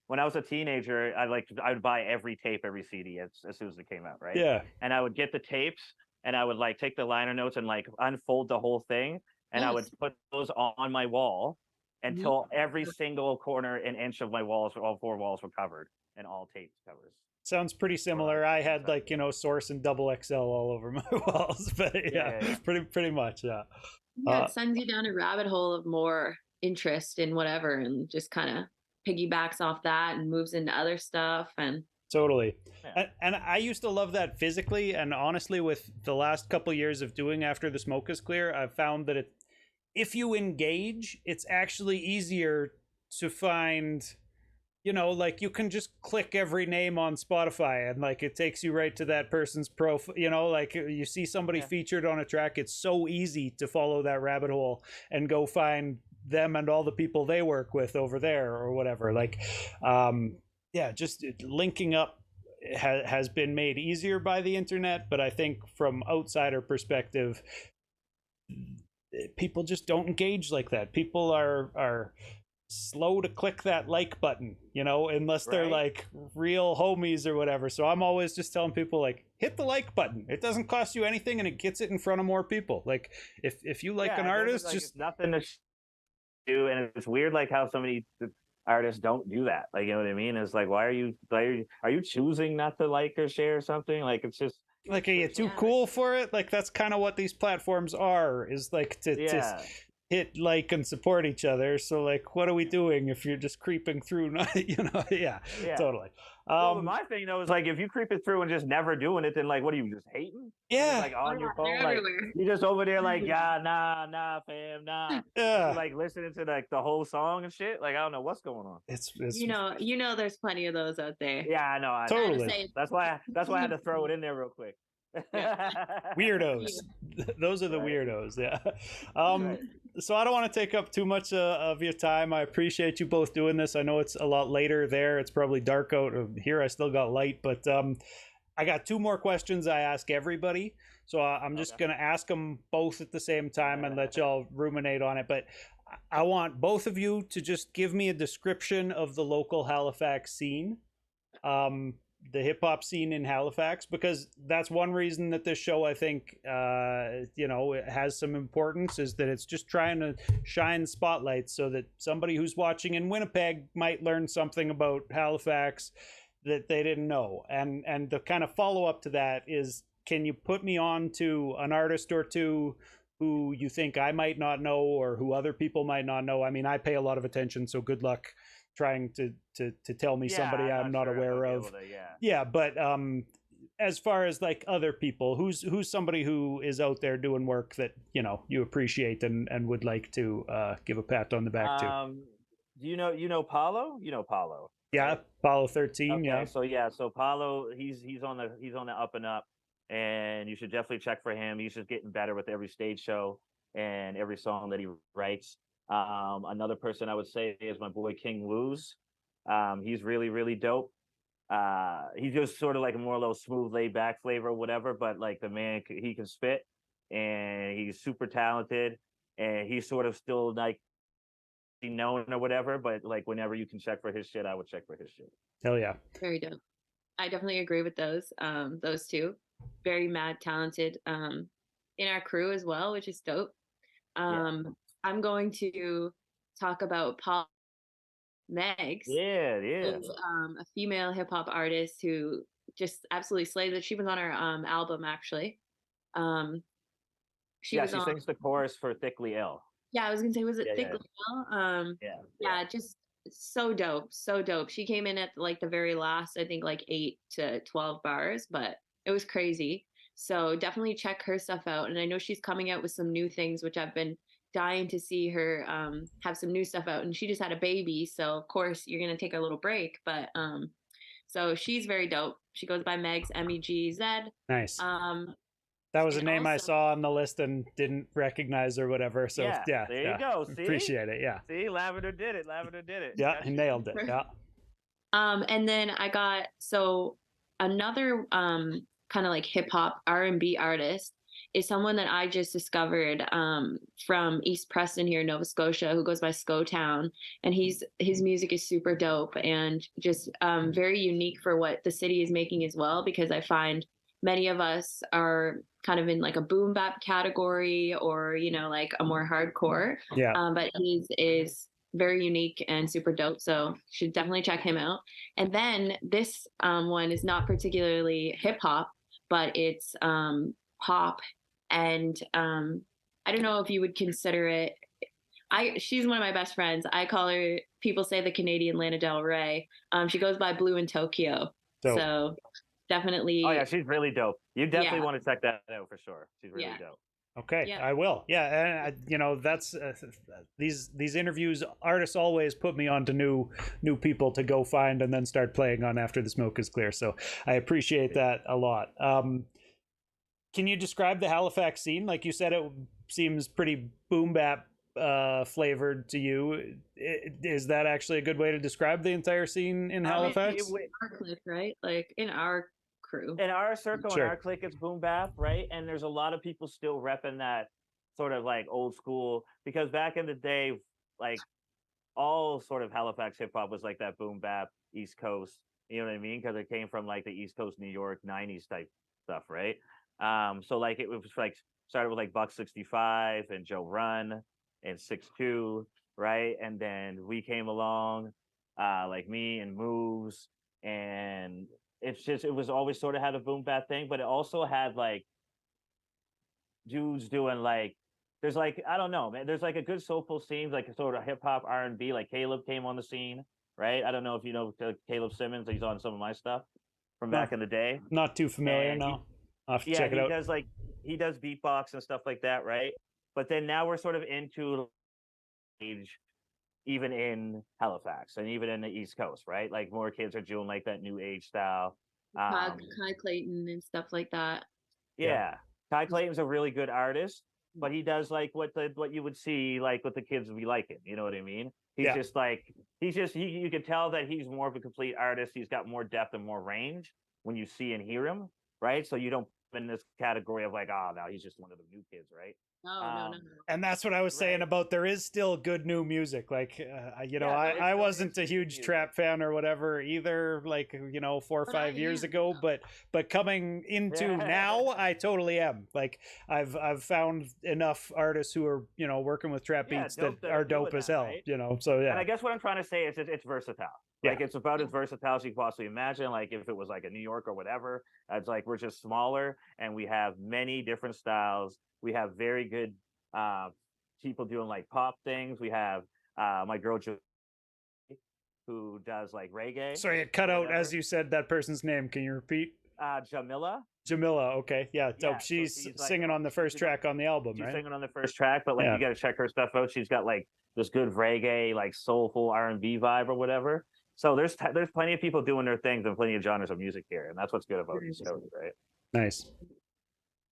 Speaker 3: When I was a teenager, I would buy every tape, every CD as soon as it came out, right?
Speaker 1: Yeah.
Speaker 3: And I would get the tapes and I would like take the liner notes and like unfold the whole thing, and I would put those on my wall until every single corner and inch of my walls, all four walls, were covered and all tape covers.
Speaker 1: Sounds pretty similar. I had like Source and double XL all over my walls, but yeah. pretty much, yeah.
Speaker 2: Yeah, it sends you down a rabbit hole of more interest in whatever, and just kind of piggybacks off that and moves into other stuff. And
Speaker 1: totally. And I used to love that physically, and honestly, with the last couple of years of doing After the Smoke is Clear, I've found that if you engage, it's actually easier to find you know, like you can just click every name on Spotify and like it takes you right to that person's profile. You know, like you see somebody featured on a track, it's so easy to follow that rabbit hole and go find them and all the people they work with over there or whatever. Like, yeah, just linking up has been made easier by the internet, but I think from outsider perspective, people just don't engage like that. People are slow to click that like button, you know, unless they're like real homies or whatever. So I'm always just telling people, like, hit the like button. It doesn't cost you anything and it gets it in front of more people. Like if you like an artist, just
Speaker 3: nothing to do. And it's weird like how so many artists don't do that. Like, you know what I mean? It's like, why are you choosing not to like or share something? Like, it's just
Speaker 1: like, are you too cool for it? Like, that's kind of what these platforms are, is like to hit like and support each other. So like, what are we doing if you're just creeping through? You know, totally.
Speaker 3: Well, my thing though is like, if you creep it through and just never doing it, then like, what are you, just hating?
Speaker 1: Yeah,
Speaker 3: like on your phone, like you're just over there like, nah, fam, nah.
Speaker 1: Yeah,
Speaker 3: like listening to like the whole song and shit. Like, I don't know what's going on.
Speaker 1: It's
Speaker 2: you know, there's plenty of those out there.
Speaker 3: Yeah, I know.
Speaker 1: Totally.
Speaker 3: That's why I had to throw it in there real quick.
Speaker 1: Weirdos. Those are the weirdos. Yeah. So I don't want to take up too much of your time. I appreciate you both doing this. I know it's a lot later there. It's probably dark out here. I still got light, but I got two more questions I ask everybody. So I'm just going to ask them both at the same time and let y'all ruminate on it. But I want both of you to just give me a description of the local Halifax scene. The hip hop scene in Halifax, because that's one reason that this show, I think, you know, it has some importance, is that it's just trying to shine spotlights so that somebody who's watching in Winnipeg might learn something about Halifax that they didn't know. And the kind of follow up to that is, can you put me on to an artist or two who you think I might not know or who other people might not know? I mean, I pay a lot of attention, so good luck trying to tell me somebody I'm not aware of. But as far as like other people, who's somebody who is out there doing work that, you know, you appreciate and would like to give a pat on the back to?
Speaker 3: Do you know Paulo? You know Paulo?
Speaker 1: Yeah, right? Paulo 13.
Speaker 3: Okay, so Paulo, he's on the up and up, and you should definitely check for him. He's just getting better with every stage show and every song that he writes. Another person I would say is my boy King Woo's. He's really, really dope. He's just sort of like a more little smooth, laid back flavor or whatever, but like the man, he can spit and he's super talented, and he's sort of still like known or whatever, but like whenever you can check for his shit, I would check for his shit.
Speaker 1: Hell yeah.
Speaker 2: Very dope. I definitely agree with those two. Very mad talented in our crew as well, which is dope. I'm going to talk about Paul Megs.
Speaker 3: Yeah.
Speaker 2: Who's, a female hip hop artist who just absolutely slayed it. She was on our album actually. She
Speaker 3: sings the chorus for Thickly Ill.
Speaker 2: Yeah, I was gonna say, was it Thickly Ill? Just so dope, so dope. She came in at like the very last, I think like 8 to 12 bars, but it was crazy. So definitely check her stuff out. And I know she's coming out with some new things, which I've been dying to see her have some new stuff out. And she just had a baby, so of course you're gonna take a little break. But so she's very dope. She goes by Megs, MEGZ.
Speaker 1: Nice. That was a name I saw on the list and didn't recognize or whatever. So there
Speaker 3: you go. See?
Speaker 1: Appreciate it. Yeah.
Speaker 3: See, Lavender did it.
Speaker 1: Yeah, he nailed it. Yeah.
Speaker 2: And then I got another kind of like hip hop R&B artist is someone that I just discovered from East Preston here in Nova Scotia, who goes by Skotown, and his music is super dope and just very unique for what the city is making as well, because I find many of us are kind of in like a boom bap category or, you know, like a more hardcore.
Speaker 1: Yeah.
Speaker 2: But his is very unique and super dope. So should definitely check him out. And then this one is not particularly hip hop, but it's pop. And I don't know if you would consider it. She's one of my best friends. I call her, people say, the Canadian Lana Del Rey. She goes by Blue in Tokyo. Dope. So definitely.
Speaker 3: Oh yeah, she's really dope. You definitely want to check that out for sure. She's really dope.
Speaker 1: Okay,
Speaker 2: Yeah.
Speaker 1: I will. Yeah, and that's these interviews. Artists always put me on to new people to go find and then start playing on after the smoke is clear. So I appreciate that a lot. Can you describe the Halifax scene? Like you said, it seems pretty boom bap flavored to you. Is that actually a good way to describe the entire scene in Halifax?
Speaker 2: Our clique, right? Like in our crew.
Speaker 3: In our circle, in
Speaker 1: Sure.
Speaker 3: our clique, it's boom bap, right? And there's a lot of people still repping that sort of like old school, because back in the day, like all sort of Halifax hip hop was like that boom bap East Coast. You know what I mean? Because it came from like the East Coast New York '90s type stuff, right? So like it was like started with like Buck 65 and Joe Run and 6'2", right? And then we came along, like me and Moves, and it was always sort of had a boom bap thing, but it also had like dudes doing like there's like I don't know, man. There's like a good soulful scene, like sort of hip hop R&B. Like Caleb came on the scene, right? I don't know if you know Caleb Simmons. He's on some of my stuff from back in the day.
Speaker 1: Not too familiar.
Speaker 3: And
Speaker 1: No, I'll have to
Speaker 3: yeah,
Speaker 1: check it out.
Speaker 3: he does beatbox and stuff like that, right? But then now we're sort of into age, even in Halifax and even in the East Coast, right? Like more kids are doing like that new age style.
Speaker 2: Kai Clayton and stuff like that.
Speaker 3: Yeah. Kai Clayton's a really good artist, but he does like what you would see like what the kids would be liking. You know what I mean? He's just like you can tell that he's more of a complete artist. He's got more depth and more range when you see and hear him, right? So you don't put in this category of like, oh, now he's just one of the new kids, right?
Speaker 2: No.
Speaker 1: And that's what I was saying about there is still good new music. Like, I wasn't a huge trap fan or whatever either, like, 4 or 5 years ago, but coming into now, I totally am. Like, I've found enough artists who are, working with trap beats that are dope as hell, right? So yeah.
Speaker 3: And I guess what I'm trying to say is it's versatile. Like it's about as versatile as you can possibly imagine. Like if it was like a New York or whatever, it's like we're just smaller and we have many different styles. We have very good people doing like pop things. We have my girl who does like reggae.
Speaker 1: Sorry, it cut out as you said that person's name. Can you repeat?
Speaker 3: Jamila.
Speaker 1: Okay, yeah, dope.
Speaker 3: Yeah,
Speaker 1: she's
Speaker 3: so
Speaker 1: singing on the first track on the album,
Speaker 3: she's
Speaker 1: right?
Speaker 3: singing on the first track, but like you got to check her stuff out. She's got like this good reggae, like soulful R&B vibe or whatever. So there's plenty of people doing their things and plenty of genres of music here, and that's what's good about these shows, right?
Speaker 1: Nice.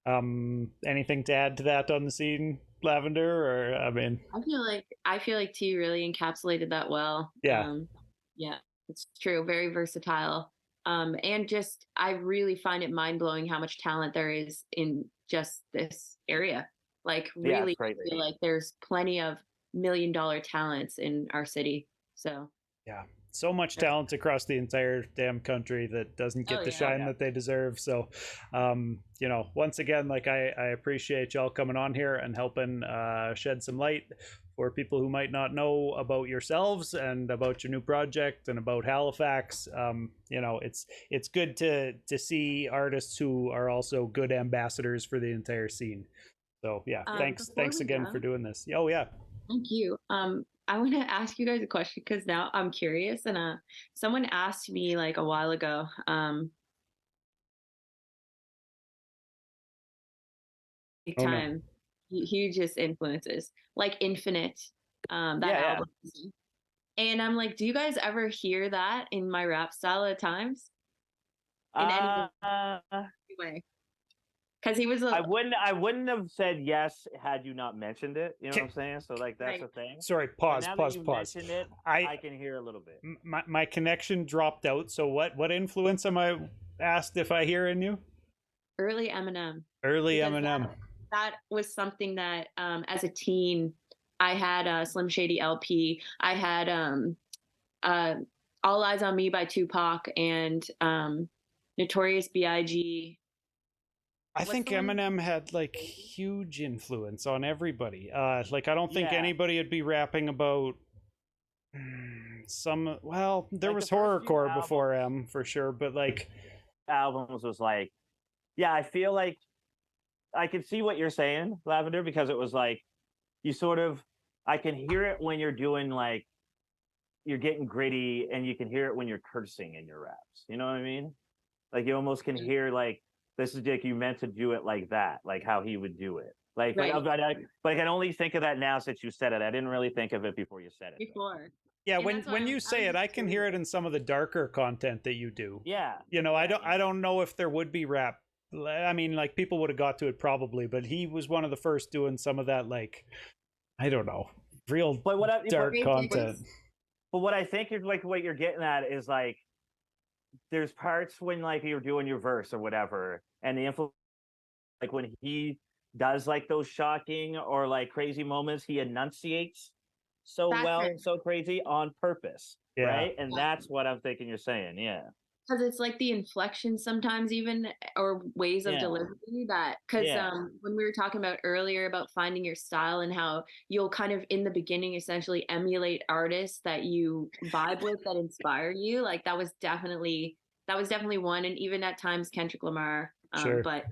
Speaker 1: Anything to add to that on the scene, Lavender? Or
Speaker 2: I feel like T really encapsulated that well.
Speaker 1: Yeah.
Speaker 2: Yeah, it's true. Very versatile. And just I really find it mind blowing how much talent there is in just this area. Like really, I feel like there's plenty of $1 million talents in our city. So
Speaker 1: yeah. So much talent across the entire damn country that doesn't get the shine that they deserve. So, once again, like I appreciate y'all coming on here and helping shed some light for people who might not know about yourselves and about your new project and about Halifax. It's good to see artists who are also good ambassadors for the entire scene. So yeah, thanks again for doing this. Oh yeah.
Speaker 2: Thank you. I want to ask you guys a question because now I'm curious, and someone asked me like a while ago. Big time, hugest influences like Infinite, that album, and I'm like, do you guys ever hear that in my rap style at times? In any way? Because he was
Speaker 3: I wouldn't have said yes had you not mentioned it. You know what I'm saying? So like that's the thing.
Speaker 1: Sorry, pause.
Speaker 3: Mentioned it, I can hear a little bit.
Speaker 1: My connection dropped out. So what influence am I asked if I hear in you?
Speaker 2: Early Eminem. That was something that as a teen I had a Slim Shady LP. I had All Eyes on Me by Tupac and Notorious B.I.G.
Speaker 1: I think Eminem had like huge influence on everybody. Like I don't think anybody would be rapping about there like was horrorcore before M for sure, but like
Speaker 3: albums was like, I feel like I can see what you're saying, Lavender, because it was like I can hear it when you're doing like you're getting gritty, and you can hear it when you're cursing in your raps. You know what I mean? Like you almost can hear like, this is Dick, you meant to do it like that, like how he would do it. Like,
Speaker 2: Right.
Speaker 3: but I can only think of that now since you said it. I didn't really think of it before you said it.
Speaker 2: Before.
Speaker 1: Yeah,
Speaker 2: And
Speaker 1: when
Speaker 2: that's why
Speaker 1: when
Speaker 2: I
Speaker 1: you
Speaker 2: was
Speaker 1: say it,
Speaker 2: just
Speaker 1: I can hear
Speaker 2: curious.
Speaker 1: it in some of the darker content that you do.
Speaker 3: Yeah.
Speaker 1: You know,
Speaker 3: Yeah,
Speaker 1: I don't know if there would be rap. I mean, like people would have got to it probably, but he was one of the first doing some of that, like, I don't know, real
Speaker 3: But
Speaker 1: dark
Speaker 2: Great
Speaker 1: content.
Speaker 2: Dicks.
Speaker 3: but what I think is like what you're getting at is like there's parts when like you're doing your verse or whatever, and the influence like when he does like those shocking or like crazy moments, he enunciates so
Speaker 2: That's
Speaker 3: well
Speaker 2: it.
Speaker 3: and so crazy on purpose,
Speaker 1: Yeah.
Speaker 3: right? And that's what I'm thinking you're saying. Yeah.
Speaker 2: Because it's like the inflection sometimes even or ways of
Speaker 3: Yeah.
Speaker 2: delivery that because
Speaker 3: Yeah.
Speaker 2: when we were talking about earlier about finding your style and how you'll kind of in the beginning essentially emulate artists that you vibe with that inspire you, like that was definitely one, and even at times Kendrick Lamar,
Speaker 1: Sure.
Speaker 2: but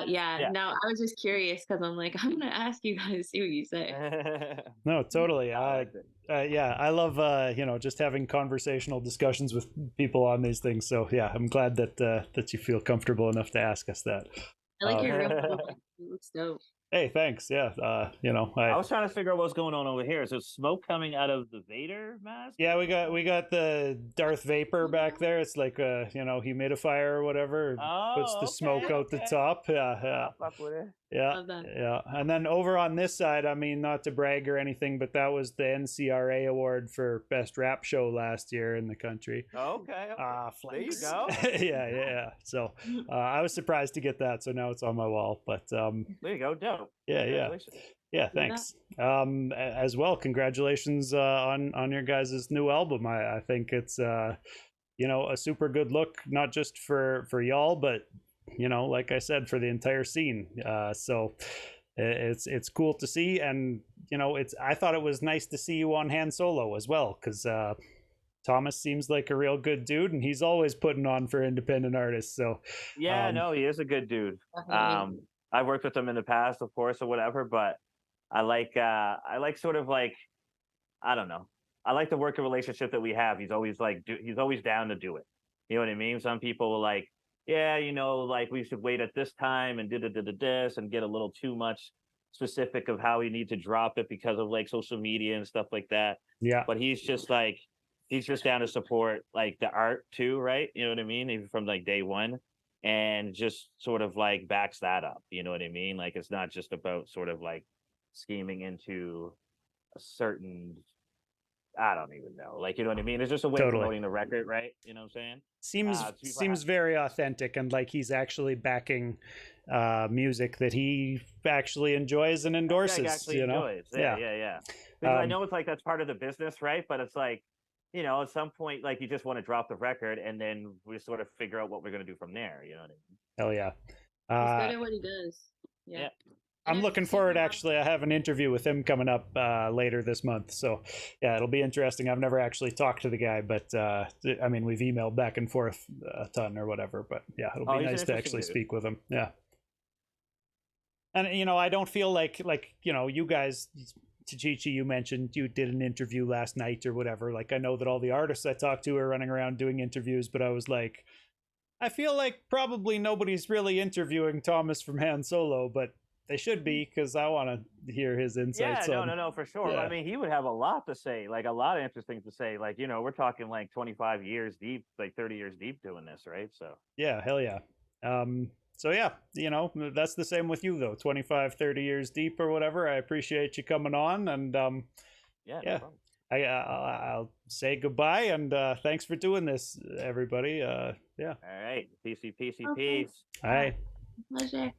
Speaker 2: yeah,
Speaker 3: Yeah.
Speaker 2: no, I was just curious because I'm like, I'm gonna ask you guys, see what you say.
Speaker 1: No, totally.
Speaker 3: I liked it.
Speaker 1: Yeah, I love you know, just having conversational discussions with people on these things. So yeah, I'm glad that that you feel comfortable enough to ask us that.
Speaker 2: I like your real look. It looks dope.
Speaker 1: Hey, thanks. Yeah, you know,
Speaker 3: I was trying to figure out what's going on over here. Is there smoke coming out of the Vader mask?
Speaker 1: yeah, we got the Darth Vapor back there. It's like a, you know, humidifier or whatever. Puts the smoke out the top. Yeah.
Speaker 3: I'll fuck with it.
Speaker 1: Yeah,
Speaker 2: Love that.
Speaker 1: yeah. And then over on this side, I mean, not to brag or anything, but that was the NCRA award for best rap show last year in the country.
Speaker 3: Okay. There you
Speaker 1: Flex.
Speaker 3: go.
Speaker 1: Yeah. So I was surprised to get that, so now it's on my wall. But
Speaker 3: There you go. Dope.
Speaker 1: yeah.
Speaker 3: Congratulations.
Speaker 1: Yeah, thanks. As well, congratulations on your guys' new album. I think it's you know, a super good look, not just for y'all, but you know, like I said, for the entire scene. So it's cool to see, and you know, I thought it was nice to see you on Han Solo as well, because Thomas seems like a real good dude, and he's always putting on for independent artists. So
Speaker 3: Yeah, no, he is a good dude.
Speaker 2: Definitely.
Speaker 3: I've worked with him in the past, of course, or whatever, but I like sort of like I don't know. I like the working relationship that we have. He's always like he's always down to do it. You know what I mean? Some people will like, yeah, you know, like we should wait at this time and did this and get a little too much specific of how we need to drop it because of like social media and stuff like that.
Speaker 1: yeah,
Speaker 3: But he's just down to support like the art too, right? You know what I mean? Even from like day one, and just sort of like backs that up. You know what I mean? Like it's not just about sort of like scheming into a certain I don't even know. Like, you know what I mean? It's just a way of
Speaker 1: Totally.
Speaker 3: promoting the record, right? You know what I'm saying?
Speaker 1: Seems very authentic, and like he's actually backing music that he actually enjoys and endorses.
Speaker 3: Actually
Speaker 1: you know,
Speaker 3: enjoys. Yeah. Because I know it's like that's part of the business, right? But it's like, you know, at some point, like you just want to drop the record, and then we sort of figure out what we're gonna do from there. You know what I mean?
Speaker 1: hell yeah.
Speaker 2: He's good at what he does. Yeah.
Speaker 1: I'm looking forward. Actually, I have an interview with him coming up later this month. So, yeah, it'll be interesting. I've never actually talked to the guy, but I mean, we've emailed back and forth a ton or whatever. But yeah, it'll be nice to actually speak with him. Yeah, and you know, I don't feel like you know, you guys, Tachichi, you mentioned you did an interview last night or whatever. Like, I know that all the artists I talked to are running around doing interviews, but I was like, I feel like probably nobody's really interviewing Thomas from Han Solo, but they should be, because I want to hear his insights.
Speaker 3: Yeah, no, for sure.
Speaker 1: Yeah.
Speaker 3: I mean, he would have a lot to say, like a lot of interesting to say. Like, you know, we're talking like 25 years deep, like 30 years deep doing this, right? So
Speaker 1: yeah, hell yeah. So yeah, you know, that's the same with you though. 25, 30 years deep or whatever. I appreciate you coming on, and
Speaker 3: yeah. No
Speaker 1: I'll say goodbye, and thanks for doing this, everybody. Yeah.
Speaker 3: All right, peace.
Speaker 2: Okay.
Speaker 1: All right.
Speaker 2: Pleasure.